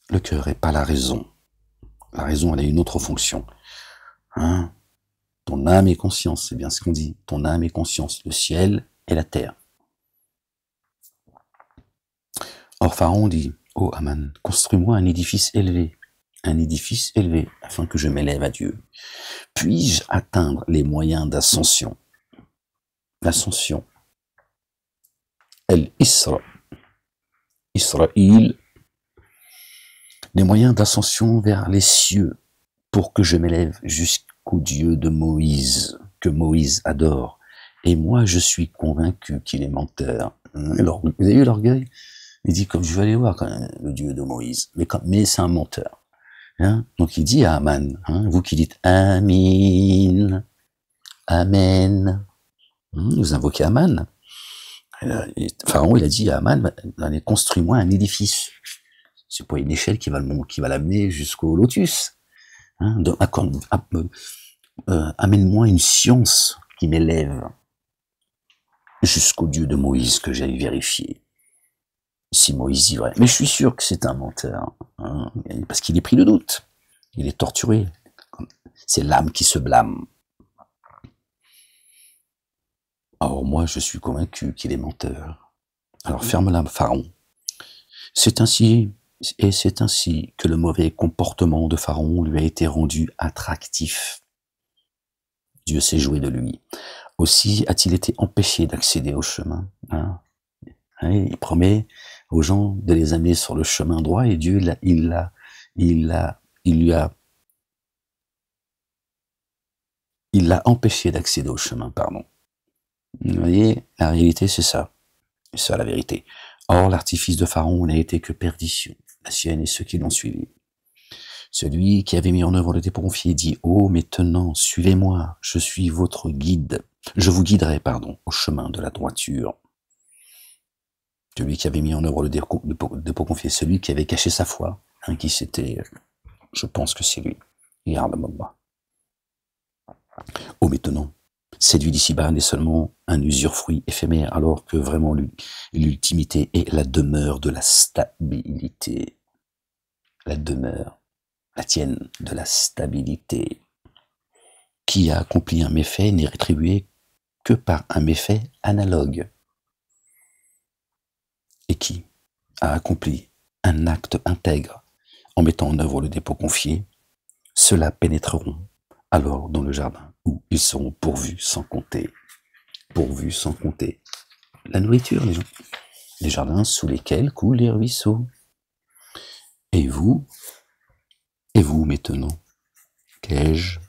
Le cœur n'est pas la raison. La raison, elle a une autre fonction. Hein? Ton âme et conscience, c'est bien ce qu'on dit. Ton âme et conscience, le ciel et la terre. Or, Pharaon dit, ô Aman, construis-moi un édifice élevé, afin que je m'élève à Dieu. Puis-je atteindre les moyens d'ascension? L'ascension. Israël, les moyens d'ascension vers les cieux, pour que je m'élève jusqu'au Dieu de Moïse, que Moïse adore. Et moi, je suis convaincu qu'il est menteur. Alors, vous avez vu l'orgueil? Il dit, comme je vais aller voir quand même, le Dieu de Moïse, mais c'est un menteur. Hein? Donc il dit à Aman, hein, vous qui dites Amin, Amen, vous invoquez Aman. Pharaon, il a dit à Aman, allez, construis-moi un édifice. C'est pas une échelle qui va l'amener jusqu'au lotus. Hein? Amène-moi une science qui m'élève jusqu'au Dieu de Moïse que j'aille vérifier. Si Moïse dit vrai. Mais je suis sûr que c'est un menteur. Hein? Parce qu'il est pris de doute. Il est torturé. C'est l'âme qui se blâme. Or, moi, je suis convaincu qu'il est menteur. Alors, ferme-la, Pharaon. C'est ainsi que le mauvais comportement de Pharaon lui a été rendu attractif. Dieu s'est joué de lui. Aussi a-t-il été empêché d'accéder au chemin. Hein? Il promet aux gens de les amener sur le chemin droit et Dieu, il l'a empêché d'accéder au chemin, pardon. Vous voyez, la réalité, c'est ça. C'est ça, la vérité. Or, l'artifice de Pharaon n'a été que perdition, la sienne et ceux qui l'ont suivi. Celui qui avait mis en œuvre le dépôt confié dit, « Oh, mes tenants, suivez-moi, je suis votre guide. Je vous guiderai, au chemin de la droiture. » Celui qui avait mis en œuvre le dépôt confié, celui qui avait caché sa foi, hein, qui s'était, je pense que c'est lui. Yarhamallah. Oh, mes tenants, séduit d'ici-bas n'est seulement un usufruit éphémère, alors que vraiment l'ultimité est la demeure de la stabilité. La demeure, la tienne, de la stabilité. Qui a accompli un méfait n'est rétribué que par un méfait analogue. Et qui a accompli un acte intègre en mettant en œuvre le dépôt confié, ceux-là pénétreront alors dans le jardin où ils seront pourvus sans compter. Pourvus sans compter. La nourriture, les gens. Les jardins sous lesquels coulent les ruisseaux. Et vous, maintenant, qu'ai-je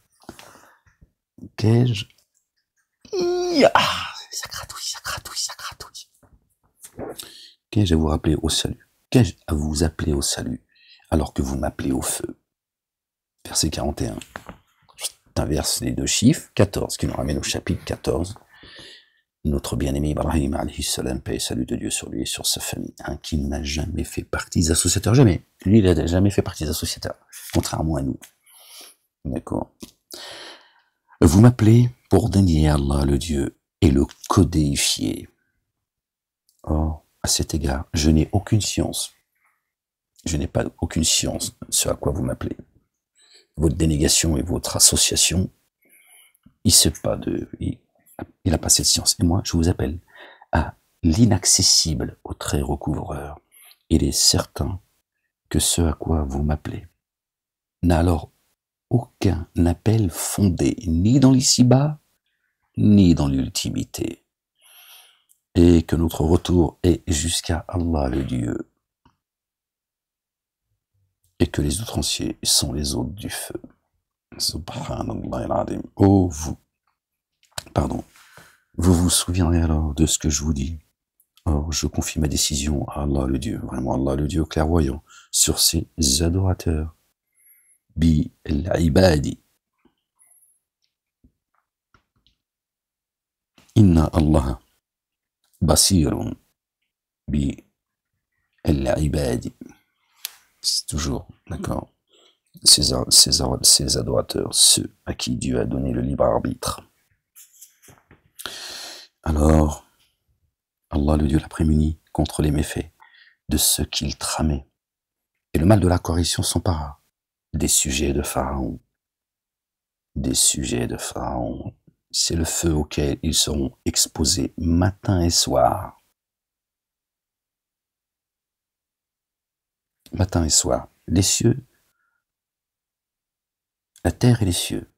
ça gratouille. Qu'ai-je à vous rappeler au salut? Qu'ai-je à vous appeler au salut alors que vous m'appelez au feu? Verset 41. T'inverse les deux chiffres, 14, qui nous ramène au chapitre 14. Notre bien-aimé Ibrahim, alayhi salam, paix et salut de Dieu sur lui et sur sa famille, hein, qui n'a jamais fait partie des associateurs, jamais. Lui, il n'a jamais fait partie des associateurs, contrairement à nous. D'accord. Vous m'appelez pour dénier Allah, le Dieu, et le codéifier. Or, à cet égard, je n'ai aucune science. Je n'ai pas aucune science de ce à quoi vous m'appelez. Votre dénégation et votre association, il n'a pas cette science. Et moi, je vous appelle à l'inaccessible au trait recouvreur. Il est certain que ce à quoi vous m'appelez n'a alors aucun appel fondé ni dans l'ici-bas, ni dans l'ultimité. Et que notre retour est jusqu'à Allah le Dieu. Et que les outranciers sont les hôtes du feu. Subhanallah al-Azim. Oh, vous vous souviendrez alors de ce que je vous dis. Or, je confie ma décision à Allah le Dieu, vraiment Allah le Dieu clairvoyant, sur ses adorateurs. Bi al-ibadi. Inna Allah basirun bi al-ibadi. C'est toujours, d'accord, ces adorateurs, ceux à qui Dieu a donné le libre arbitre. Alors, Allah le Dieu l'a prémuni contre les méfaits de ceux qu'il tramait. Et le mal de la correction s'empara des sujets de Pharaon. Des sujets de Pharaon. C'est le feu auquel ils seront exposés matin et soir. Matin et soir. Les cieux, la terre et les cieux.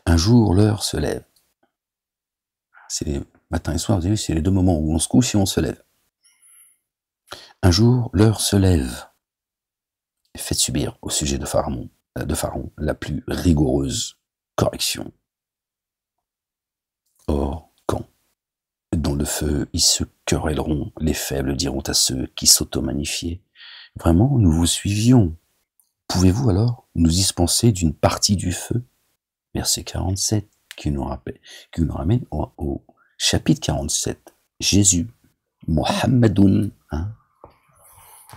Un jour, l'heure se lève. C'est les matins et soirs, vous avez vu, c'est les deux moments où on se couche et on se lève. Un jour, l'heure se lève. Et faites subir au sujet de Pharaon la plus rigoureuse correction. Or, quand, dans le feu, ils se querelleront, les faibles diront à ceux qui s'auto-magnifiaient. Vraiment, nous vous suivions. Pouvez-vous alors nous dispenser d'une partie du feu? Verset 47, qui nous ramène au chapitre 47. Jésus, Mohammedoun, hein,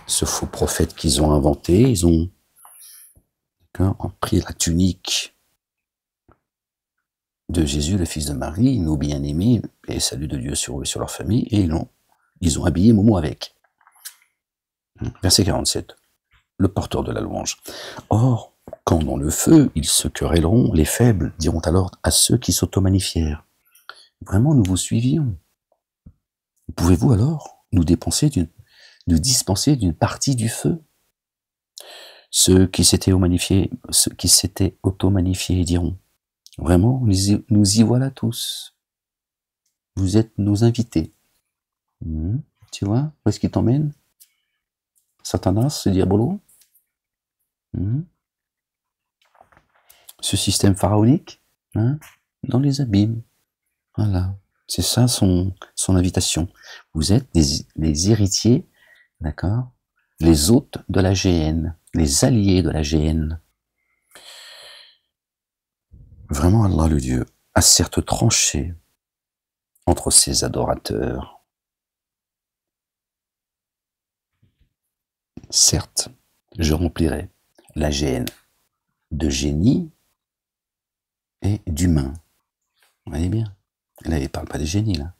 ce faux prophète qu'ils ont inventé, ils ont pris la tunique de Jésus, le fils de Marie, nos bien-aimés, et salut de Dieu sur eux et sur leur famille, et ils ont habillé Momo avec. Verset 47, le porteur de la louange. Or, quand dans le feu, ils se querelleront, les faibles diront alors à ceux qui s'auto-magnifièrent. Vraiment, nous vous suivions. Pouvez-vous alors nous dispenser d'une partie du feu? Ceux qui s'étaient auto-magnifiés diront, vraiment, nous y voilà tous. Vous êtes nos invités. Tu vois, où est-ce qu'il t'emmène? Satanas, ce diabolo? Ce système pharaonique, hein, dans les abîmes. Voilà, c'est ça son invitation. Vous êtes les héritiers, d'accord, les hôtes de la GN, les alliés de la GN. Vraiment, Allah le Dieu a certes tranché entre ses adorateurs. Certes, je remplirai la GN de génie et d'humain. Vous voyez bien. Là, il ne parle pas des génies, là.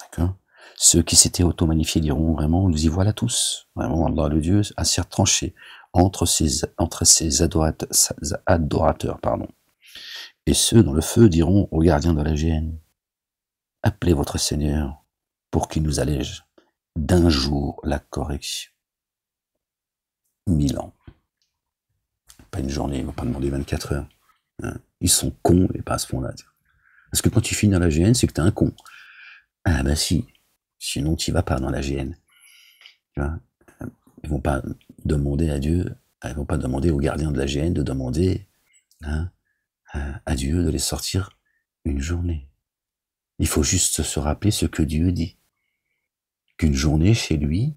D'accord? Ceux qui s'étaient auto-magnifiés diront vraiment, nous y voilà tous. Vraiment, Allah le Dieu a certes tranché entre ses adorateurs, pardon. Et ceux dans le feu diront aux gardiens de la GN, appelez votre Seigneur pour qu'il nous allège d'un jour la correction. 1000 ans. Pas une journée, ils ne vont pas demander 24 heures. Hein. Ils sont cons, mais pas à ce point-là. Parce que quand tu finis dans la GN, c'est que t'es un con. Ah bah si, sinon tu vas pas dans la GN. Tu vois, ils vont pas demander à Dieu, ils vont pas demander aux gardiens de la GN de demander à Dieu de les sortir une journée. Il faut juste se rappeler ce que Dieu dit. Qu'une journée chez lui,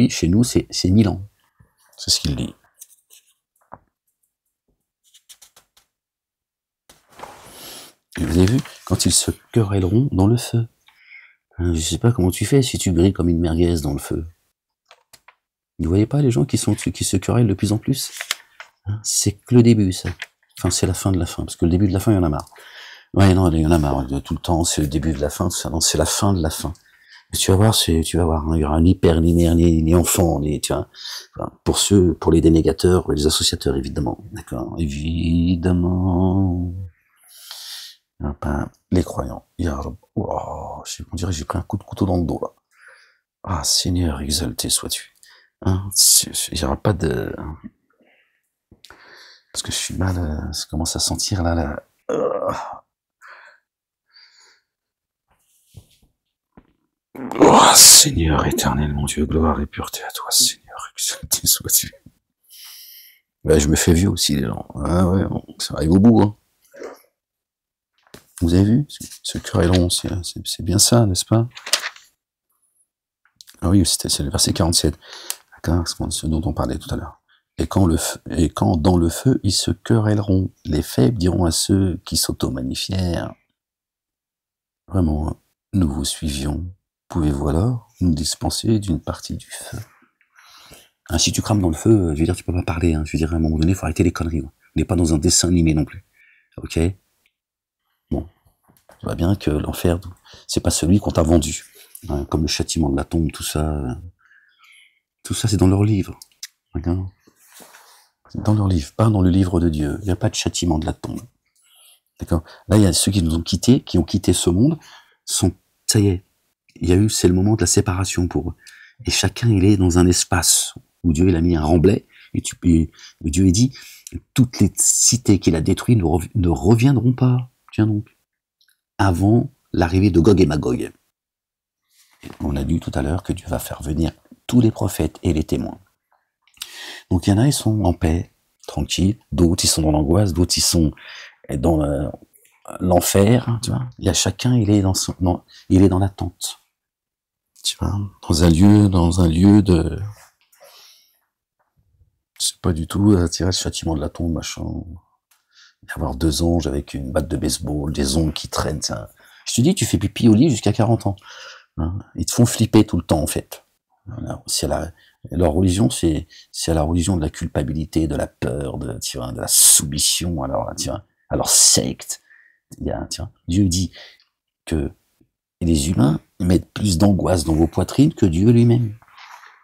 chez nous, c'est 1000 ans. C'est ce qu'il dit. Vous avez vu, quand ils se querelleront dans le feu. Je sais pas comment tu fais si tu grilles comme une merguez dans le feu. Vous voyez pas les gens qui se querellent de plus en plus? C'est que le début, ça. Enfin, c'est la fin de la fin, parce que le début de la fin, il y en a marre. Ouais, non, il y en a marre. Tout le temps, c'est le début de la fin, tout ça. Non, c'est la fin de la fin. Et tu vas voir, il y aura ni père, ni mère, ni enfant, tu vois. Pour les dénégateurs, les associateurs, évidemment. D'accord? Évidemment. Les croyants. Oh, on dirait que j'ai pris un coup de couteau dans le dos, là. Ah, Seigneur, exalté sois-tu. Hein, il n'y aura pas de... Parce que je suis mal, ça commence à sentir, là. Oh, Seigneur éternel, mon Dieu, gloire et pureté à toi, Seigneur, exalté sois-tu. Ouais, je me fais vieux aussi, les gens. Ah ouais, ça arrive au bout, hein. Vous avez vu? Ce querellon, c'est bien ça, n'est-ce pas? Ah oui, c'est le verset 47. D'accord, c'est ce dont on parlait tout à l'heure. Et quand dans le feu, ils se querelleront, les faibles diront à ceux qui s'auto-magnifièrent. Vraiment, nous vous suivions. Pouvez-vous alors nous dispenser d'une partie du feu? Hein, si tu crames dans le feu, je veux dire, tu peux pas parler. Hein. Je veux dire, à un moment donné, il faut arrêter les conneries. On n'est pas dans un dessin animé non plus. Ok? Bon, tu vois bien que l'enfer, c'est pas celui qu'on t'a vendu. Hein, comme le châtiment de la tombe, tout ça c'est dans leur livre. D'accord? C'est dans leur livre, pas dans le livre de Dieu. Il n'y a pas de châtiment de la tombe. D'accord? Là, il y a ceux qui nous ont quittés, qui ont quitté ce monde, ça y est, c'est le moment de la séparation pour eux. Et chacun, il est dans un espace où Dieu, il a mis un remblai, et Dieu, il dit, toutes les cités qu'il a détruites ne reviendront pas. Tiens donc. Avant l'arrivée de Gog et Magog. On a dit tout à l'heure que Dieu va faire venir tous les prophètes et les témoins. Donc il y en a, ils sont en paix, tranquilles, d'autres ils sont dans l'angoisse, d'autres ils sont dans l'enfer, tu vois. Il y a chacun, il est il est dans l'attente, tu vois, dans un lieu de, c'est pas du tout, tu vois, le châtiment de la tombe, machin. Il y avoir 2 anges avec une batte de baseball, des ongles qui traînent, ça. Je te dis, tu fais pipi au lit jusqu'à 40 ans. Hein. Ils te font flipper tout le temps, en fait. Voilà. Leur religion, c'est la religion de la culpabilité, de la peur, tu vois, de la soumission, alors, tu vois, à leur secte. Tu vois, Dieu dit que les humains mettent plus d'angoisse dans vos poitrines que Dieu lui-même.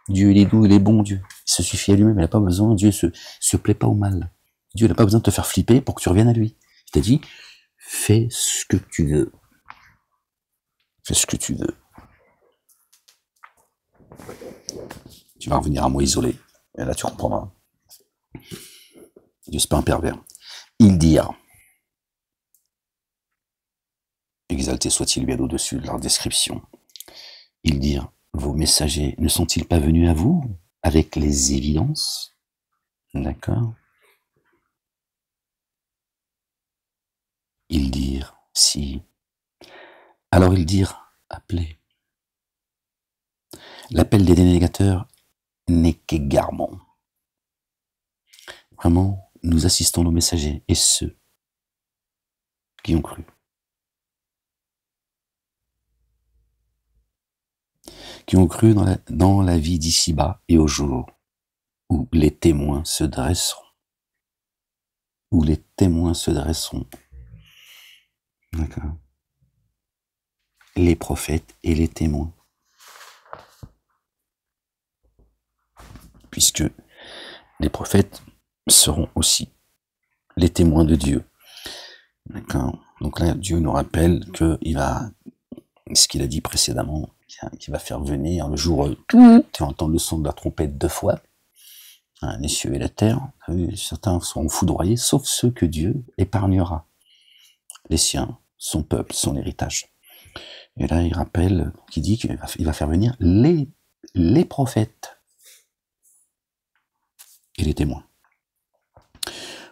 Dieu, il est doux, il est bon, Dieu. Il se suffit à lui-même, il n'a pas besoin, Dieu se plaît pas au mal. Dieu n'a pas besoin de te faire flipper pour que tu reviennes à lui. Il t'a dit, fais ce que tu veux. Fais ce que tu veux. Tu vas revenir à moi isolé. Et là, tu comprendras. Dieu, c'est pas un pervers. Ils dirent, exalté soit-il bien au-dessus de leur description, ils dirent, vos messagers ne sont-ils pas venus à vous avec les évidences? D'accord. Ils dirent, si. Alors ils dirent, appelez. L'appel des dénégateurs n'est qu'égarement. Vraiment, nous assistons nos messagers et ceux qui ont cru. Qui ont cru dans la vie d'ici-bas et au jour où les témoins se dresseront. Où les témoins se dresseront. D'accord. Les prophètes et les témoins. Puisque les prophètes seront aussi les témoins de Dieu. D'accord. Donc là, Dieu nous rappelle qu'il va, ce qu'il a dit précédemment, qu'il va faire venir le jour où tu entends le son de la trompette 2 fois, hein, les cieux et la terre. Certains seront foudroyés, sauf ceux que Dieu épargnera. Les siens, son peuple, son héritage. Et là, il rappelle, qu'il dit qu'il va faire venir les prophètes et les témoins.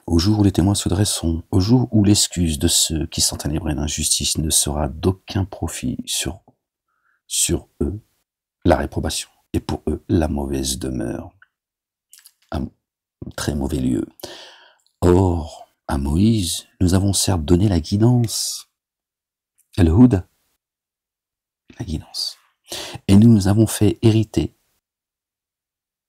Au jour où les témoins se dresseront, au jour où l'excuse de ceux qui sont ténébrés d'injustice ne sera d'aucun profit sur eux, la réprobation, et pour eux, la mauvaise demeure. Un très mauvais lieu. Or, à Moïse, nous avons certes donné la guidance, el-Houd, la guidance, et nous avons fait hériter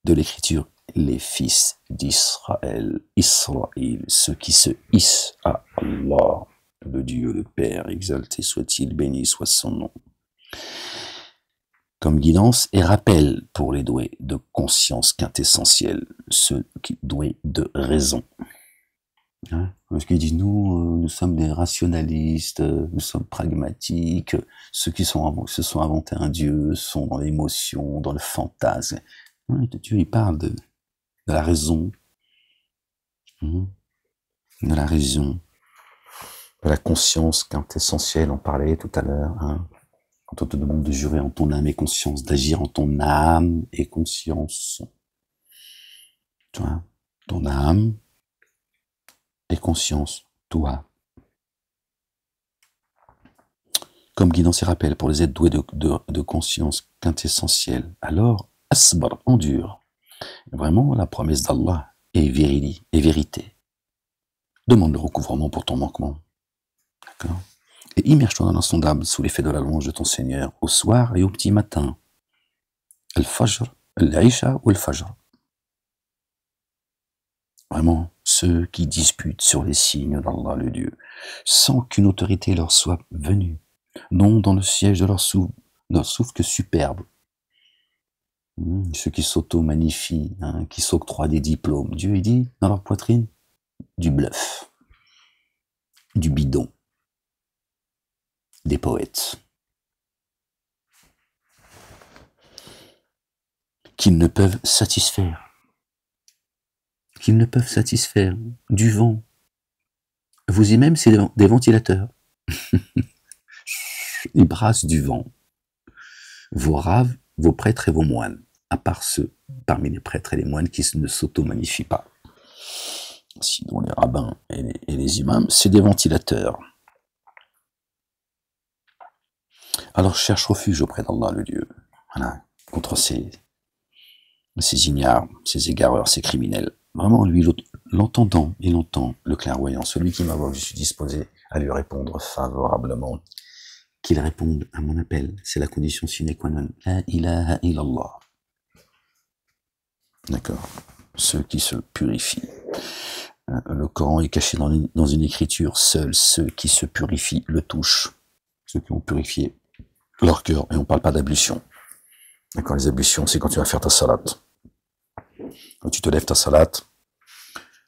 de l'écriture les fils d'Israël, Israël, ceux qui se hissent à Allah, le Dieu, le Père, exalté soit-il, béni soit son nom. Comme guidance et rappel pour les doués de conscience quintessentielle, ceux qui doués de raison. Hein? Parce qu'ils disent, nous sommes des rationalistes, nous sommes pragmatiques, ceux qui se sont inventés un Dieu sont dans l'émotion, dans le fantasme. Ouais, Dieu, il parle de la raison, de la raison, de la conscience quintessentielle, on parlait tout à l'heure, hein, quand on te demande de jurer en ton âme et conscience, d'agir en ton âme et conscience. Tu vois, ton âme et conscience, toi. Comme guidance et rappel pour les êtres doués de conscience quintessentielle. Alors, asbar, endure. Vraiment, la promesse d'Allah est vérité. Demande le recouvrement pour ton manquement. D'accord? Et immerge-toi dans l'insondable sous l'effet de la louange de ton Seigneur au soir et au petit matin. Al-Fajr, Al-Isha ou Al-Fajr. Vraiment, ceux qui disputent sur les signes d'Allah le Dieu, sans qu'une autorité leur soit venue, non dans le siège de leur souffle que superbe. Ceux qui s'auto-magnifient, hein, qui s'octroient des diplômes. Dieu, il dit, dans leur poitrine, du bluff, du bidon, des poètes, qu'ils ne peuvent satisfaire, du vent. Vous y même, c'est des ventilateurs. Ils brassent du vent. Vos raves, vos prêtres et vos moines, à part ceux parmi les prêtres et les moines qui ne s'auto-magnifient pas. Sinon, les rabbins et les imams, c'est des ventilateurs. Alors cherche refuge auprès d'Allah, le Dieu, voilà, contre ces ignares, ces égareurs, ces criminels. Vraiment, lui, l'entendant, il entend le clairvoyant, celui qui m'invoque, je suis disposé à lui répondre favorablement. Qu'il réponde à mon appel, c'est la condition sine qua non. La ilaha illallah. D'accord. Ceux qui se purifient. Le Coran est caché dans une écriture. Seuls ceux qui se purifient le touchent. Ceux qui ont purifié leur cœur. Et on ne parle pas d'ablution. D'accord, les ablutions, c'est quand tu vas faire ta salat. Quand tu te lèves ta salat,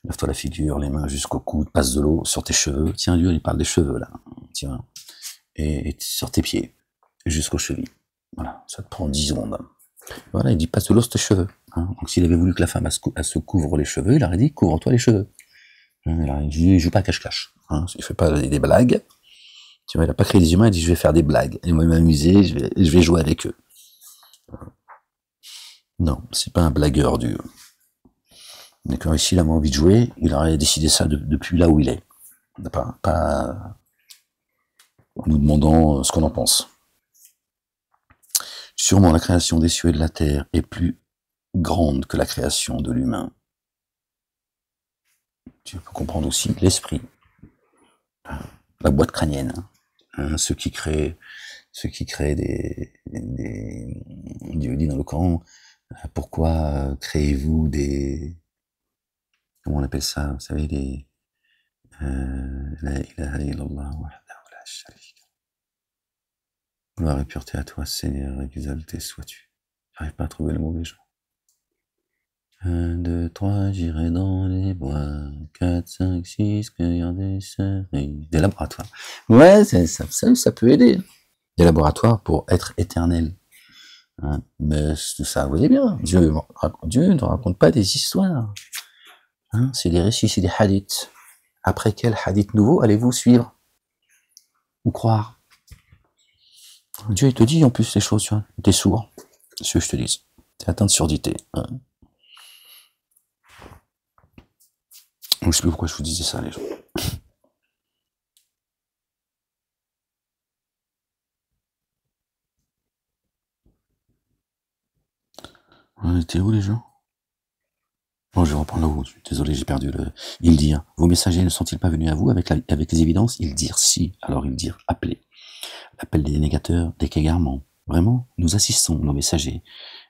lève-toi la figure, les mains jusqu'au coude, passe de l'eau sur tes cheveux. Tiens, Dieu, il parle des cheveux, là. Tiens. Et sur tes pieds, jusqu'aux chevilles. Voilà, ça te prend 10 secondes. Voilà, il dit passe de l'eau sur tes cheveux. Hein. Donc s'il avait voulu que la femme elle se couvre les cheveux, il aurait dit couvre-toi les cheveux. Il dit joue pas cache-cache. Hein. Il fait pas des blagues. Tu vois, il a pas créé des humains, il dit je vais faire des blagues. Et moi m'amuser, je vais jouer avec eux. Non, c'est pas un blagueur Dieu. D'accord, ici il a envie de jouer, il aurait décidé ça depuis là où il est. Pas en nous demandant ce qu'on en pense. Sûrement la création des cieux et de la terre est plus grande que la création de l'humain. Tu peux comprendre aussi l'esprit, la boîte crânienne, hein, ceux qui créent Dieu dit dans le Coran, pourquoi créez-vous des, comment on appelle ça, vous savez, des, la ilaha illallah wahdahu la sharika. Gloire et pureté à toi, Seigneur, exalté sois-tu. J'arrive pas à trouver le mot, les gens. 1, 2, 3, j'irai dans les bois. 4, 5, 6, cueillir des cerises. Des laboratoires. Ouais, ça peut aider. Des laboratoires pour être éternel. Hein, mais tout ça, vous voyez bien, Dieu ne raconte pas des histoires. Hein, c'est des récits, c'est des hadiths. Après quel hadith nouveau allez-vous suivre ou croire? Dieu, il te dit en plus les choses, tu vois. T'es sourd. C'est ce que je te dis. T'es atteint de surdité. Hein. Je sais plus pourquoi je vous disais ça, les gens. On était où, les gens? Bon, je vais reprendre là-haut. Désolé, j'ai perdu le... Ils dirent, vos messagers ne sont-ils pas venus à vous avec les évidences? Ils dirent si. Alors ils dirent, appelez. L'appel des dénégateurs, des kégarments. Vraiment, nous assistons, nos messagers,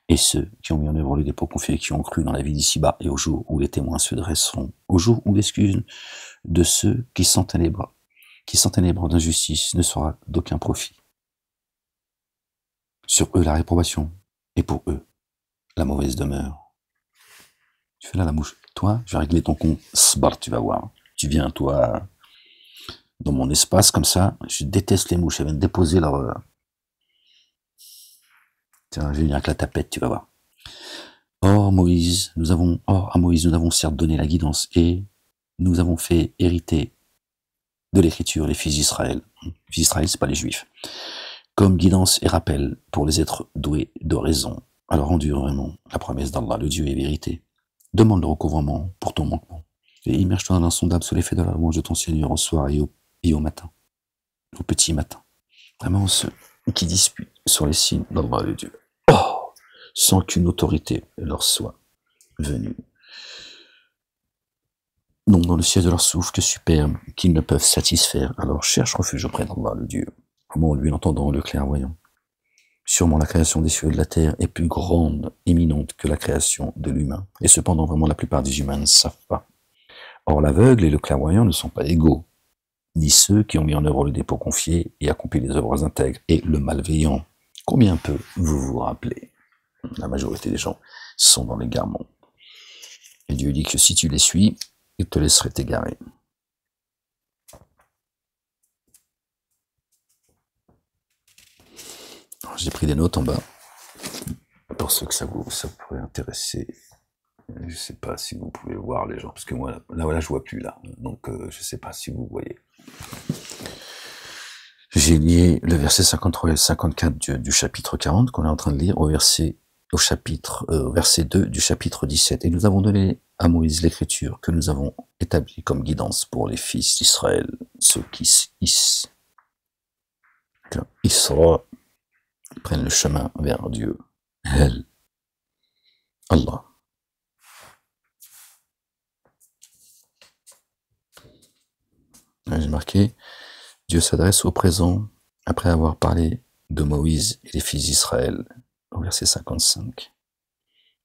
et ceux qui ont mis en œuvre les dépôts confiés, qui ont cru dans la vie d'ici-bas, et au jour où les témoins se dresseront, au jour où l'excuse de ceux qui s'enténèbrent d'injustice ne sera d'aucun profit. Sur eux la réprobation, et pour eux la mauvaise demeure. Tu fais là la mouche. Toi, je vais régler ton compte. Sbar, tu vas voir. Tu viens, toi, dans mon espace, comme ça. Je déteste les mouches. Elles viennent déposer leur... Tiens, je vais venir avec la tapette, tu vas voir. Or, à Moïse, nous avons certes donné la guidance et nous avons fait hériter de l'écriture les fils d'Israël. Les fils d'Israël, c'est pas les juifs. Comme guidance et rappel pour les êtres doués de raison. Alors endure vraiment la promesse d'Allah, le Dieu est vérité. Demande le recouvrement pour ton manquement. Et immerge-toi dans l'insondable sous l'effet de la louange de ton Seigneur au soir et au matin. Au petit matin. Vraiment ceux qui disputent sur les signes d'Allah, le Dieu. Oh, sans qu'une autorité leur soit venue. Non, dans le ciel de leur souffle que superbe, qu'ils ne peuvent satisfaire. Alors cherche refuge auprès d'Allah, le Dieu. Comment lui entendant le clairvoyant. Sûrement la création des cieux et de la terre est plus grande, éminente que la création de l'humain. Et cependant, vraiment, la plupart des humains ne savent pas. Or, l'aveugle et le clairvoyant ne sont pas égaux, ni ceux qui ont mis en œuvre le dépôt confié et accompli les œuvres intègres, et le malveillant. Combien peu vous vous rappelez? La majorité des gens sont dans l'égarement. Et Dieu dit que si tu les suis, il te laisserait t'égarer. J'ai pris des notes en bas, pour ceux que ça pourrait intéresser. Je sais pas si vous pouvez voir les gens, parce que moi, là je vois plus là, donc je sais pas si vous voyez. J'ai lié le verset 53 et 54 du chapitre 40 qu'on est en train de lire au verset 2 du chapitre 17. Et nous avons donné à Moïse l'écriture que nous avons établie comme guidance pour les fils d'Israël, ceux qui Isra, prennent le chemin vers Dieu. Elle, Allah. J'ai marqué, Dieu s'adresse au présent après avoir parlé de Moïse et les fils d'Israël, au verset 55.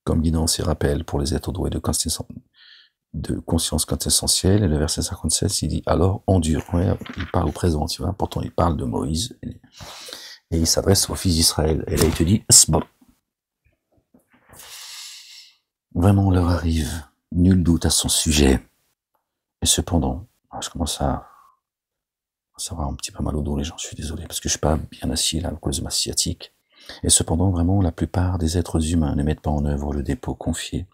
Comme guidance et rappel pour les êtres doués de conscience quintessentielle, et le verset 57, il dit alors endure. Ouais, il parle au présent, tu vois, pourtant il parle de Moïse, et il s'adresse aux fils d'Israël, et là il te dit Asbar. Vraiment, l'heure arrive, nul doute à son sujet, et cependant, je commence à avoir un petit peu mal au dos, les gens, je suis désolé, parce que je suis pas bien assis là, à cause de ma sciatique. Et cependant, vraiment, la plupart des êtres humains ne mettent pas en œuvre le dépôt confié.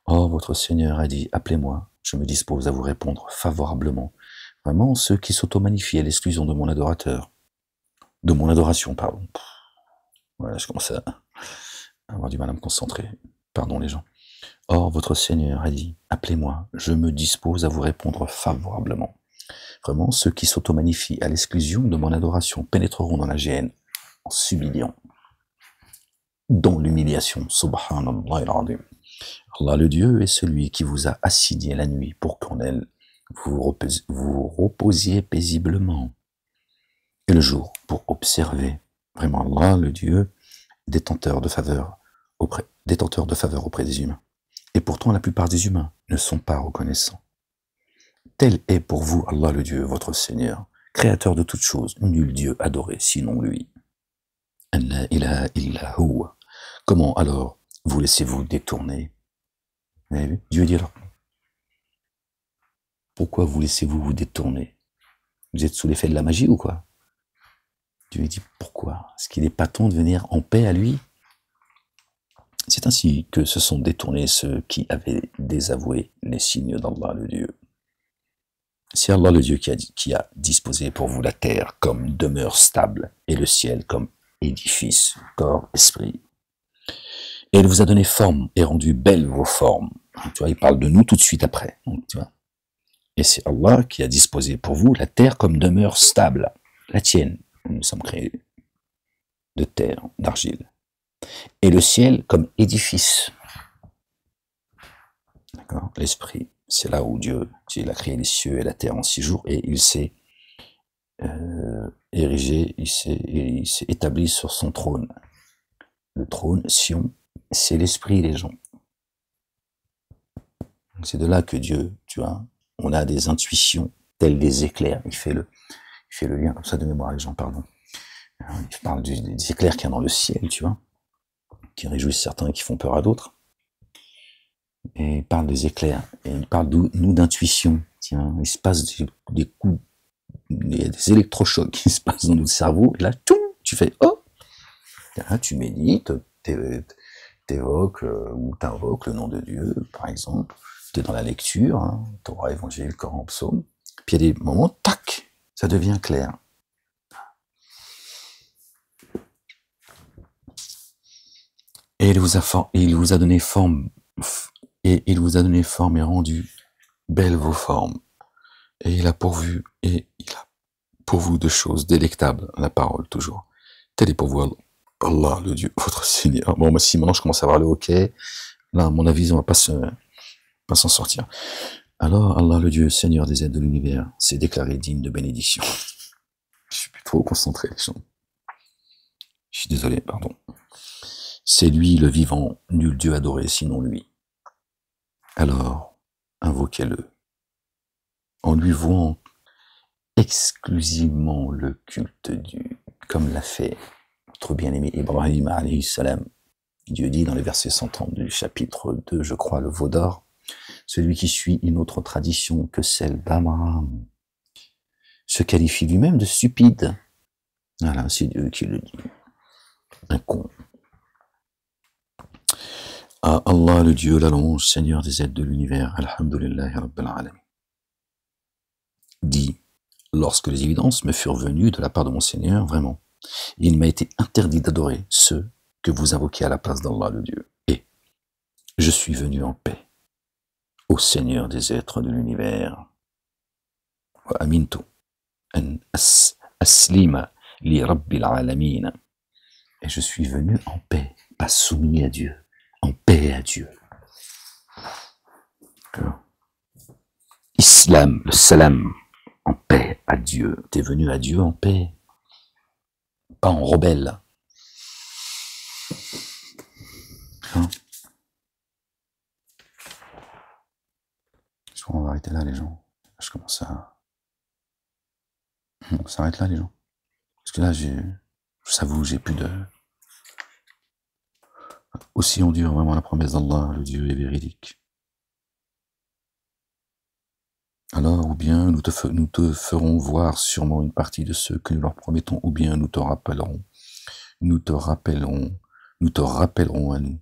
Or, votre Seigneur a dit, appelez-moi, je me dispose à vous répondre favorablement. Vraiment, ceux qui s'auto-magnifient à l'exclusion de mon adorateur, de mon adoration, pardon. Voilà, je commence à avoir du mal à me concentrer. Pardon, les gens. Or, votre Seigneur a dit, appelez-moi, je me dispose à vous répondre favorablement. Vraiment, ceux qui s'auto-magnifient à l'exclusion de mon adoration pénétreront dans la géhenne en s'humiliant, dans l'humiliation. Subhanallah al-Azim. Allah le Dieu est celui qui vous a assigné la nuit pour qu'en elle vous reposiez paisiblement, et le jour pour observer. Vraiment Allah le Dieu, détenteur de faveur auprès des humains. Et pourtant la plupart des humains ne sont pas reconnaissants. Tel est pour vous Allah le Dieu, votre Seigneur, créateur de toutes choses, nul Dieu adoré sinon lui. La ilaha illa huwa. Comment alors vous laissez-vous détourner? Vous avez vu? Dieu dit alors, pourquoi vous laissez-vous vous détourner? Vous êtes sous l'effet de la magie ou quoi? Dieu dit pourquoi? Est-ce qu'il n'est pas temps de venir en paix à lui? C'est ainsi que se sont détournés ceux qui avaient désavoué les signes d'Allah le Dieu. C'est Allah le Dieu qui a disposé pour vous la terre comme demeure stable et le ciel comme édifice, corps, esprit. Et il vous a donné forme et rendu belles vos formes. Tu vois, il parle de nous tout de suite après. Donc, tu vois. Et c'est Allah qui a disposé pour vous la terre comme demeure stable, la tienne. Nous sommes créés de terre, d'argile. Et le ciel comme édifice. D'accord? L'esprit, c'est là où Dieu, il a créé les cieux et la terre en 6 jours et il s'est érigé, il s'est établi sur son trône. Le trône, Sion, c'est l'esprit des gens. C'est de là que Dieu, tu vois, on a des intuitions telles des éclairs. Il fait le lien comme ça de mémoire, les gens, pardon. Il parle des éclairs qu'il y a dans le ciel, tu vois, qui réjouissent certains et qui font peur à d'autres. Et il parle des éclairs. Et il parle nous d'intuition. Tiens, il se passe des coups, il y a des électrochocs qui se passent dans notre cerveau. Et là, tu fais oh. Là, tu médites, t'évoques ou t'invoques le nom de Dieu, par exemple. Tu es dans la lecture, hein, Torah, Évangile, Coran, Psaume. Puis il y a des moments, tac, ça devient clair. Et il vous a donné forme, et il vous a donné forme et rendu belles vos formes. Et il a pourvu de choses délectables, la parole toujours. Tel est pour vous Allah, le Dieu, votre Seigneur. Bon, si maintenant je commence à avoir le hockey, là, à mon avis, on va pas s'en sortir. Alors, Allah, le Dieu, Seigneur des aides de l'univers, s'est déclaré digne de bénédiction. Je suis plus trop concentré, les gens. Je suis désolé, pardon. C'est lui le vivant, nul Dieu adoré sinon lui. Alors, invoquez-le, en lui vouant exclusivement le culte comme l'a fait notre bien-aimé Ibrahim alayhi salam. Dieu dit dans les versets 130 du chapitre 2, je crois, le veau d'or, celui qui suit une autre tradition que celle d'Abraham se qualifie lui-même de stupide. Voilà, c'est Dieu qui le dit. Un con. À Allah le Dieu, la louange, Seigneur des aides de l'univers, alhamdulillahi rabbil alamin. Dit, lorsque les évidences me furent venues de la part de mon Seigneur, vraiment, il m'a été interdit d'adorer ceux que vous invoquez à la place d'Allah le Dieu. Et je suis venu en paix, ô Seigneur des êtres de l'univers. Wa amintu an aslima li rabbil alamin. Et je suis venu en paix, pas soumis à Dieu, en paix à Dieu. Islam, le salam, en paix à Dieu. T'es venu à Dieu en paix, pas en rebelle. Hein? Je crois qu'on va arrêter là, les gens. Je commence à... On s'arrête là, les gens. Parce que là, je s'avoue, j'ai plus de... Aussi on dure vraiment la promesse d'Allah, le Dieu est véridique. Alors, ou bien nous te ferons voir sûrement une partie de ceux que nous leur promettons, ou bien nous te rappellerons à nous.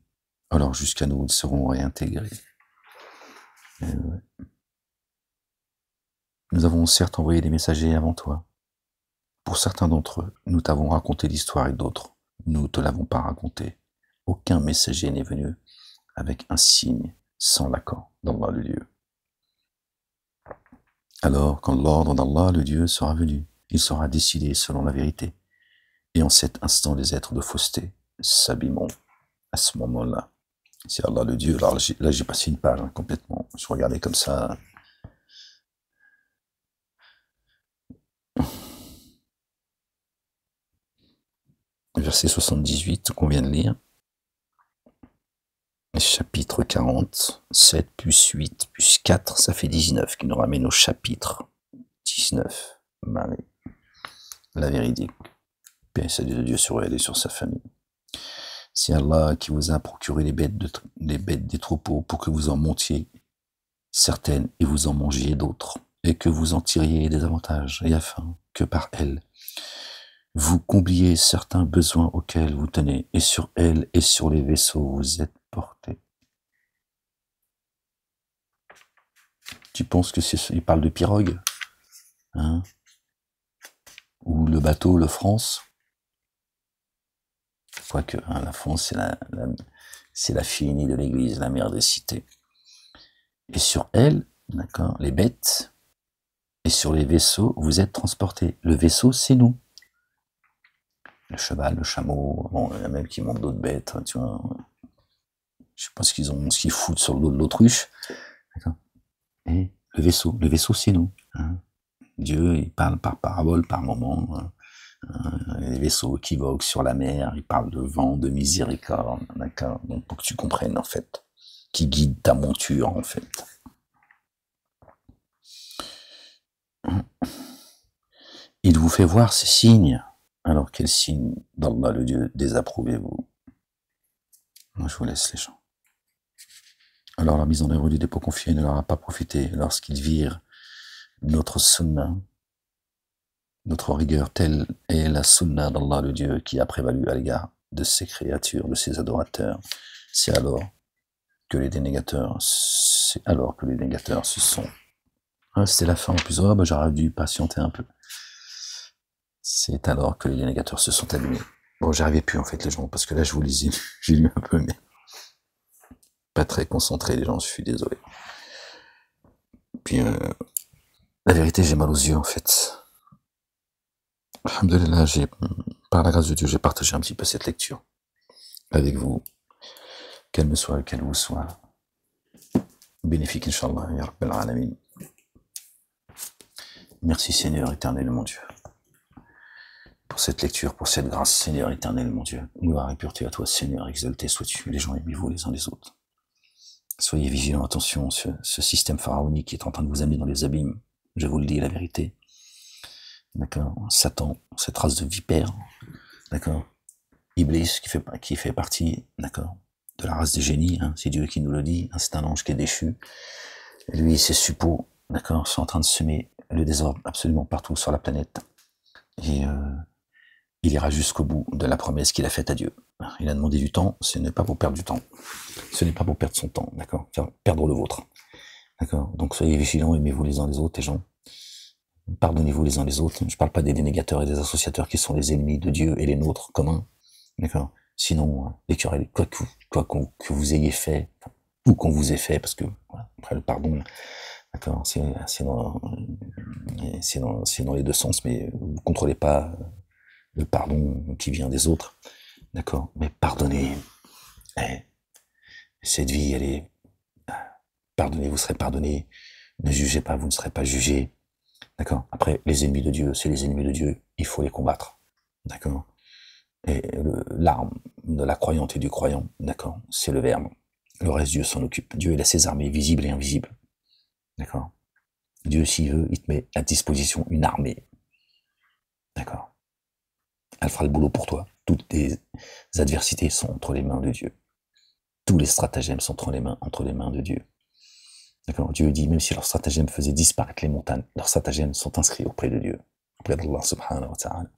Alors jusqu'à nous, ils seront réintégrés. Nous avons certes envoyé des messagers avant toi. Pour certains d'entre eux, nous t'avons raconté l'histoire et d'autres, nous ne te l'avons pas raconté. Aucun messager n'est venu avec un signe sans l'accord d'Allah le Dieu. Alors, quand l'ordre d'Allah le Dieu sera venu, il sera décidé selon la vérité. Et en cet instant, les êtres de fausseté s'abîmeront. À ce moment-là, c'est Allah le Dieu. Alors là, j'ai passé une page complètement. Je regardais comme ça. Verset 78 qu'on vient de lire. Chapitre 40, 7 plus 8 plus 4, ça fait 19, qui nous ramène au chapitre 19. Marie, la véridique. Paix et salut de Dieu sur elle et sur sa famille. C'est Allah qui vous a procuré les bêtes des troupeaux pour que vous en montiez certaines et vous en mangiez d'autres, et que vous en tiriez des avantages, et afin que par elles, vous combliez certains besoins auxquels vous tenez, et sur elles et sur les vaisseaux vous êtes portés. Tu penses que il parle de pirogue, hein? Ou le bateau, le France? Quoique, hein, la France, c'est la fille aînée de l'Église, la mère des cités. Et sur elle, d'accord, les bêtes, et sur les vaisseaux, vous êtes transportés. Le vaisseau, c'est nous. Le cheval, le chameau, bon, il y a même qui montent d'autres bêtes, tu vois. Je sais pas ce qu'ils foutent sur le dos de l'autruche. D'accord. Et le vaisseau, c'est nous. Hein. Dieu, il parle par parabole, par moment. Les vaisseaux qui voguent sur la mer, il parle de vent, de miséricorde, d'accord. Donc pour que tu comprennes, en fait, qui guide ta monture, en fait. Il vous fait voir ces signes. Alors quels signes d'Allah le Dieu désapprouvez-vous? Moi je vous laisse les gens. Alors la mise en œuvre du dépôt confié ne leur a pas profité lorsqu'ils virent notre sunna, notre rigueur, telle est la sunna d'Allah le Dieu qui a prévalu à l'égard de ses créatures, de ses adorateurs. C'est alors que les dénégateurs se sont... Ah, c'était la fin en plus, oh, bah, j'aurais dû patienter un peu. C'est alors que les dénégateurs se sont allumés. Bon, j'arrivais plus en fait les gens, parce que là je vous lisais, j'ai lu un peu, mais pas très concentré les gens, je suis désolé. Puis la vérité, j'ai mal aux yeux en fait. Alhamdoulilah, par la grâce de Dieu, j'ai partagé un petit peu cette lecture avec vous, qu'elle vous soit bénéfique, Inch'Allah, ya Rabbal Alamin. Merci Seigneur éternel, mon Dieu, pour cette lecture, pour cette grâce, Seigneur éternel, mon Dieu. Gloire et pureté à toi, Seigneur, exalté sois-tu. Les gens, aimez-vous les uns les autres. Soyez vigilants, attention, ce système pharaonique qui est en train de vous amener dans les abîmes, je vous le dis, la vérité. D'accord, Satan, cette race de vipères, d'accord, Iblis qui fait partie, d'accord, de la race des génies, hein, c'est Dieu qui nous le dit, hein, c'est un ange qui est déchu. Lui et ses suppôts, d'accord, sont en train de semer le désordre absolument partout sur la planète. Et il ira jusqu'au bout de la promesse qu'il a faite à Dieu. Il a demandé du temps, ce n'est pas pour perdre du temps. Ce n'est pas pour perdre son temps, d'accord, perdre le vôtre. D'accord, donc soyez vigilants, aimez-vous les uns les autres, les gens. Pardonnez-vous les uns les autres. Je parle pas des dénégateurs et des associateurs qui sont les ennemis de Dieu et les nôtres communs. D'accord. Sinon, les querelles, quoi que vous ayez fait, ou qu'on vous ait fait, parce que, voilà, après le pardon, d'accord, c'est dans les deux sens, mais vous contrôlez pas le pardon qui vient des autres. D'accord? Mais pardonnez. Eh, cette vie, elle est... Pardonnez, vous serez pardonné. Ne jugez pas, vous ne serez pas jugé. D'accord? Après, les ennemis de Dieu, c'est les ennemis de Dieu. Il faut les combattre. D'accord? Et l'arme de la croyante et du croyant, d'accord? C'est le verbe. Le reste, Dieu s'en occupe. Dieu, il a ses armées visibles et invisibles. D'accord? Dieu, s'il veut, il te met à disposition une armée. D'accord? Elle fera le boulot pour toi. Toutes tes adversités sont entre les mains de Dieu. Tous les stratagèmes sont entre les mains de Dieu. D'accord? Dieu dit, même si leurs stratagèmes faisaient disparaître les montagnes, leurs stratagèmes sont inscrits auprès de Dieu, auprès d'Allah subhanahu wa ta'ala.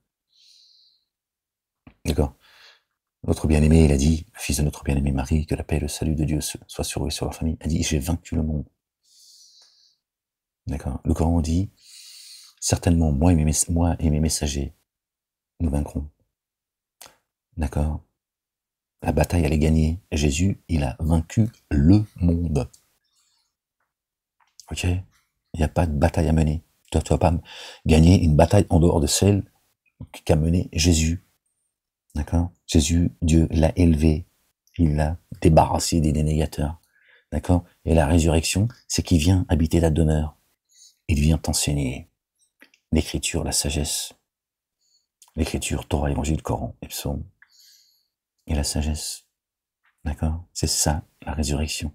D'accord? Notre bien-aimé, il a dit, le fils de notre bien-aimé Marie, que la paix et le salut de Dieu soient sur eux et sur leur famille, a dit, j'ai vaincu le monde. D'accord? Le Coran dit, certainement, moi et mes messagers, nous vaincrons. D'accord? La bataille, elle est gagnée. Jésus, il a vaincu le monde. Ok? Il n'y a pas de bataille à mener. Toi, tu vas pas gagner une bataille en dehors de celle qu'a menée Jésus. D'accord? Jésus, Dieu l'a élevé. Il l'a débarrassé des dénégateurs. D'accord? Et la résurrection, c'est qu'il vient habiter ta demeure. Il vient t'enseigner l'écriture, la sagesse. L'écriture, Torah, Évangile, Coran et Psaume. Et la sagesse. D'accord? C'est ça, la résurrection.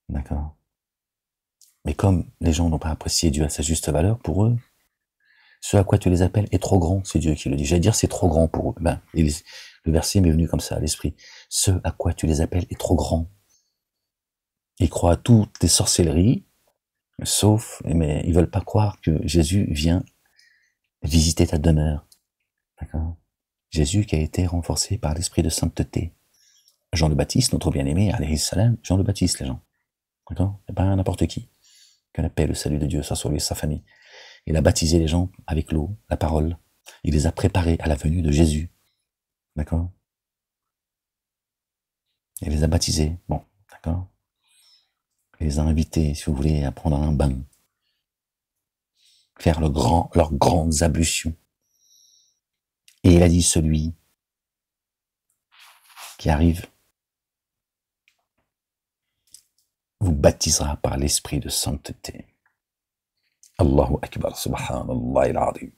D'accord? Mais comme les gens n'ont pas apprécié Dieu à sa juste valeur, pour eux, ce à quoi tu les appelles est trop grand, c'est Dieu qui le dit. J'allais dire c'est trop grand pour eux. Ben, le verset m'est venu comme ça à l'esprit. Ce à quoi tu les appelles est trop grand. Ils croient à toutes tes sorcelleries, mais ils veulent pas croire que Jésus vient visiter ta demeure. D'accord? Jésus qui a été renforcé par l'esprit de sainteté. Jean le Baptiste, notre bien-aimé, alayhi salam, Jean le Baptiste, les gens. D'accord? C'est pas n'importe qui. Que la paix et le salut de Dieu soit sur lui et sa famille. Il a baptisé les gens avec l'eau, la parole. Il les a préparés à la venue de Jésus. D'accord? Il les a baptisés. Bon, d'accord? Il les a invités, si vous voulez, à prendre un bain. Faire leurs grandes ablutions. Et il a dit, celui qui arrive vous baptisera par l'esprit de sainteté. Allahu Akbar, subhanallah al-azim.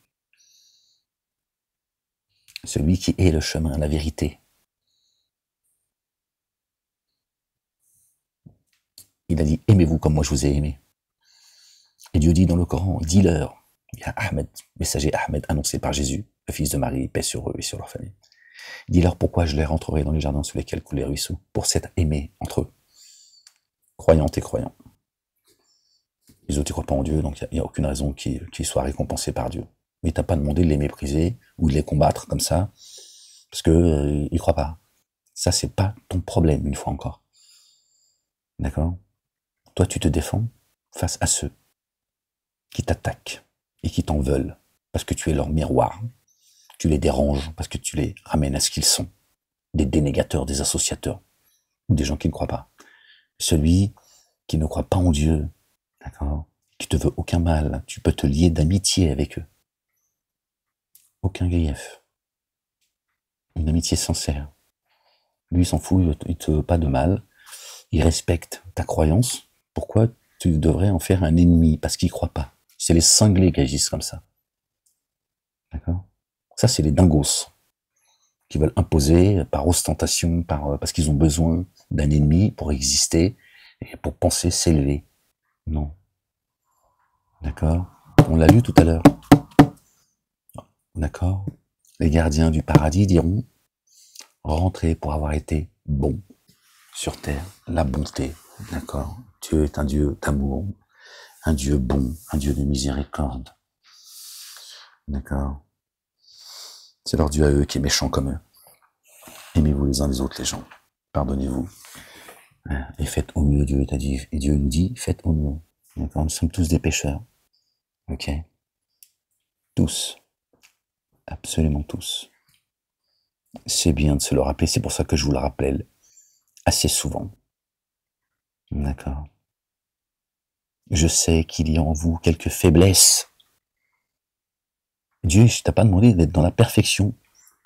Celui qui est le chemin, la vérité. Il a dit, aimez-vous comme moi je vous ai aimé. Et Dieu dit dans le Coran, dis-leur, il y a Ahmed, messager Ahmed annoncé par Jésus, le fils de Marie, paix sur eux et sur leur famille. Dis-leur pourquoi je les rentrerai dans les jardins sous lesquels coulent les ruisseaux, pour s'être aimés entre eux, croyantes et croyants. Les autres ne croient pas en Dieu, donc il n'y a aucune raison qu'ils soient récompensés par Dieu. Mais t'as pas demandé de les mépriser ou de les combattre comme ça, parce que ils croient pas. Ça, c'est pas ton problème, une fois encore. D'accord? Toi, tu te défends face à ceux qui t'attaquent et qui t'en veulent, parce que tu es leur miroir. Tu les déranges parce que tu les ramènes à ce qu'ils sont. Des dénégateurs, des associateurs, ou des gens qui ne croient pas. Celui qui ne croit pas en Dieu, d'accord, qui te veut aucun mal, tu peux te lier d'amitié avec eux. Aucun grief. Une amitié sincère. Lui, il s'en fout, il te veut pas de mal. Il respecte ta croyance. Pourquoi tu devrais en faire un ennemi? Parce qu'il croit pas. C'est les cinglés qui agissent comme ça. D'accord? Ça, c'est les dingos qui veulent imposer par ostentation, parce qu'ils ont besoin d'un ennemi pour exister et pour penser s'élever. Non. D'accord? On l'a lu tout à l'heure. D'accord? Les gardiens du paradis diront, rentrez pour avoir été bon sur terre, la bonté. D'accord? Dieu est un Dieu d'amour, un Dieu bon, un Dieu de miséricorde. D'accord? C'est leur Dieu à eux qui est méchant comme eux. Aimez-vous les uns les autres, les gens. Pardonnez-vous. Et faites au mieux, Dieu t'a dit. Et Dieu nous dit, faites au mieux. D'accord? Nous sommes tous des pécheurs. Ok? Tous. Absolument tous. C'est bien de se le rappeler. C'est pour ça que je vous le rappelle assez souvent. D'accord? Je sais qu'il y a en vous quelques faiblesses. Dieu, je t'ai pas demandé d'être dans la perfection.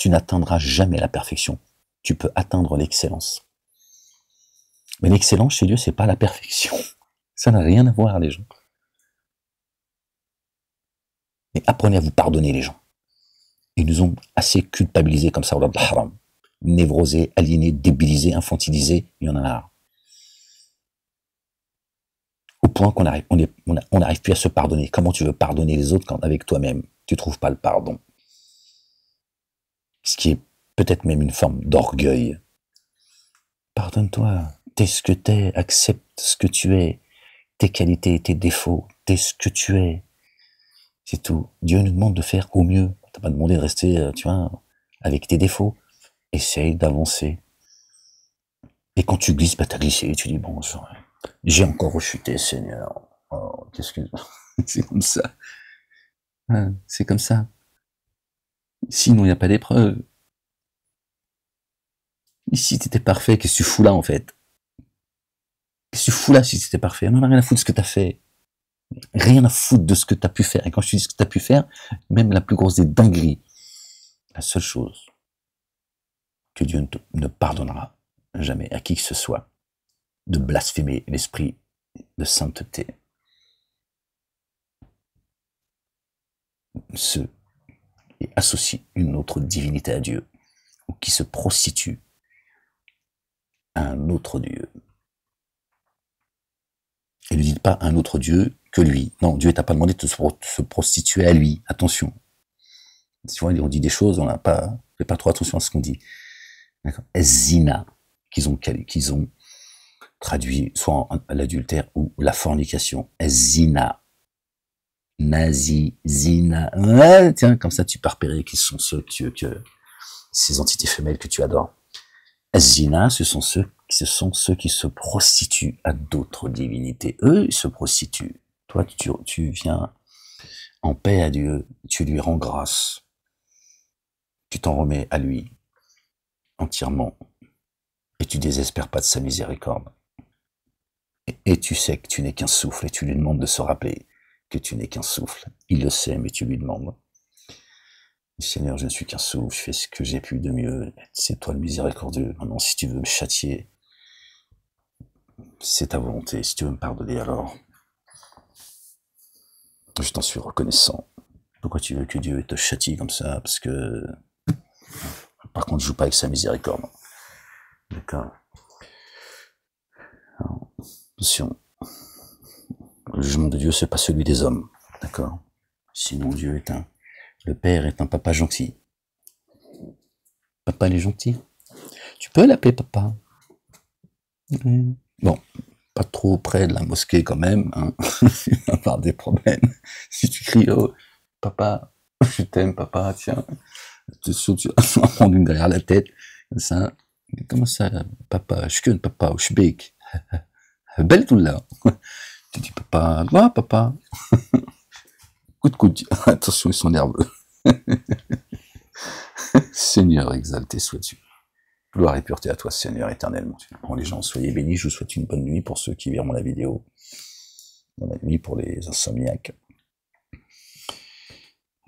tu n'atteindras jamais la perfection. Tu peux atteindre l'excellence. Mais l'excellence chez Dieu, c'est pas la perfection. Ça n'a rien à voir, les gens. Mais apprenez à vous pardonner, les gens. Ils nous ont assez culpabilisés comme ça, haram, névrosés, aliénés, débilisés, infantilisés, il y en a marre. Au point qu'on n'arrive plus à se pardonner. Comment tu veux pardonner les autres quand avec toi-même, tu trouves pas le pardon? Ce qui est peut-être même une forme d'orgueil. Pardonne-toi, t'es ce que t'es, accepte ce que tu es, tes qualités, tes défauts, t'es ce que tu es. C'est tout. Dieu nous demande de faire au mieux. T'as pas demandé de rester, tu vois, avec tes défauts. Essaye d'avancer. Et quand tu glisses, bah t'as glissé, tu dis, bon, j'ai encore rechuté, Seigneur. Oh, qu'est-ce que... C'est comme ça. Hein, c'est comme ça. Sinon, il n'y a pas d'épreuve. Si t'étais parfait, qu'est-ce que tu fous là, en fait? Qu'est-ce que tu fous là si t'étais parfait? On en a rien à foutre de ce que t'as fait. Rien à foutre de ce que t'as pu faire. Et quand je dis ce que t'as pu faire, même la plus grosse des dingueries, la seule chose que Dieu ne pardonnera jamais à qui que ce soit, de blasphémer l'esprit de sainteté. Ceux qui associent une autre divinité à Dieu, ou qui se prostituent à un autre Dieu. Et ne dites pas un autre Dieu que lui. Non, Dieu t'a pas demandé de se prostituer à lui. Attention. Tu vois, on dit des choses, on n'a pas, fait pas trop attention à ce qu'on dit. D'accord. Zina, qu'ils ont traduit soit l'adultère ou la fornication. Zina. Nazi, zina. Ouais, tiens, comme ça tu peux repérer qui sont ceux ces entités femelles que tu adores. Zina, ce sont ceux qui se prostituent à d'autres divinités. Eux, ils se prostituent. Toi, tu viens en paix à Dieu, tu lui rends grâce. Tu t'en remets à lui entièrement. Et tu désespères pas de sa miséricorde. Et tu sais que tu n'es qu'un souffle et tu lui demandes de se rappeler que tu n'es qu'un souffle. Il le sait, mais tu lui demandes. Seigneur, je ne suis qu'un souffle, je fais ce que j'ai pu de mieux. C'est toi le miséricordieux. Maintenant, si tu veux me châtier, c'est ta volonté. Si tu veux me pardonner, alors je t'en suis reconnaissant. Pourquoi tu veux que Dieu te châtie comme ça? Parce que, par contre, je joue pas avec sa miséricorde. D'accord. Attention. Le jugement de Dieu, c'est pas celui des hommes. D'accord. Sinon, Dieu est le Père est un papa gentil. Papa, il est gentil. Tu peux l'appeler papa. Bon, pas trop près de la mosquée quand même, hein. Il va y avoir des problèmes. Si tu cries, oh, papa, je t'aime, papa, tiens, tu vas prendre une derrière la tête, comme ça. Comment ça, papa, shkun, papa, ou shbek. Belle tout là. Tu dis papa, ouais, papa. Coup. Attention, ils sont nerveux. Seigneur, exalté sois-tu. Gloire et pureté à toi, Seigneur, éternellement. Bon, les gens, soyez bénis. Je vous souhaite une bonne nuit pour ceux qui verront la vidéo. Bonne nuit pour les insomniaques.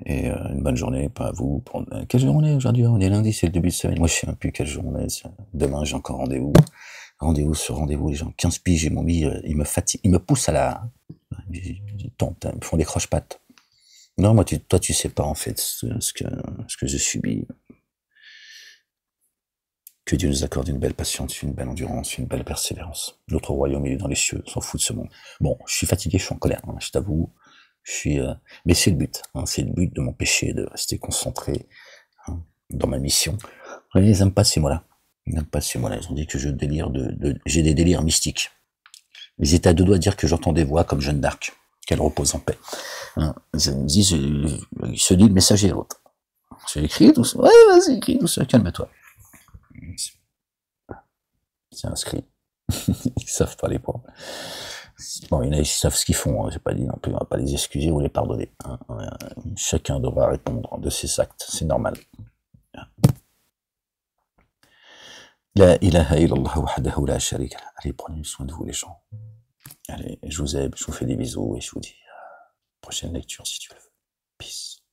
Et une bonne journée, pas à vous. Quelle journée aujourd'hui? On est lundi, c'est le début de semaine. Moi, je sais même plus quelle journée. Demain, j'ai encore rendez-vous. Rendez-vous sur rendez-vous, les gens. 15 piges, j'ai mon vie, il me fatigue, il me pousse à la... Ils me font des croche-pattes. Non, moi, toi, tu sais pas, en fait, ce que j'ai subi. Que Dieu nous accorde une belle patience, une belle endurance, une belle persévérance. Notre royaume, il est dans les cieux, s'en fout de ce monde. Bon, je suis fatigué, je suis en colère, hein, je t'avoue. Mais c'est le but, hein, c'est le but de mon péché, de rester concentré, hein, dans ma mission. Ils n'aiment pas ces mots-là. Ils n'aiment pas ces mots-là. Ils ont dit que j'ai des délires mystiques. Ils étaient à deux doigts de dire que j'entends des voix comme Jeanne d'Arc, qu'elle repose en paix. Hein, ils me disent, il se dit le messager l'autre. J'ai écrit tout ça. Ouais, vas-y, écris tout ça, calme-toi. C'est inscrit. Ils savent pas les pauvres. Bon, il y en a qui savent ce qu'ils font, hein. J'ai pas dit non plus, on va pas les excuser ou les pardonner, hein. Chacun devra répondre de ses actes, c'est normal. La ilaha illallah wahdahu la sharika lah. Allez, prenez soin de vous les gens. Allez, je vous aime, je vous fais des bisous et je vous dis à la prochaine lecture si tu le veux. Peace.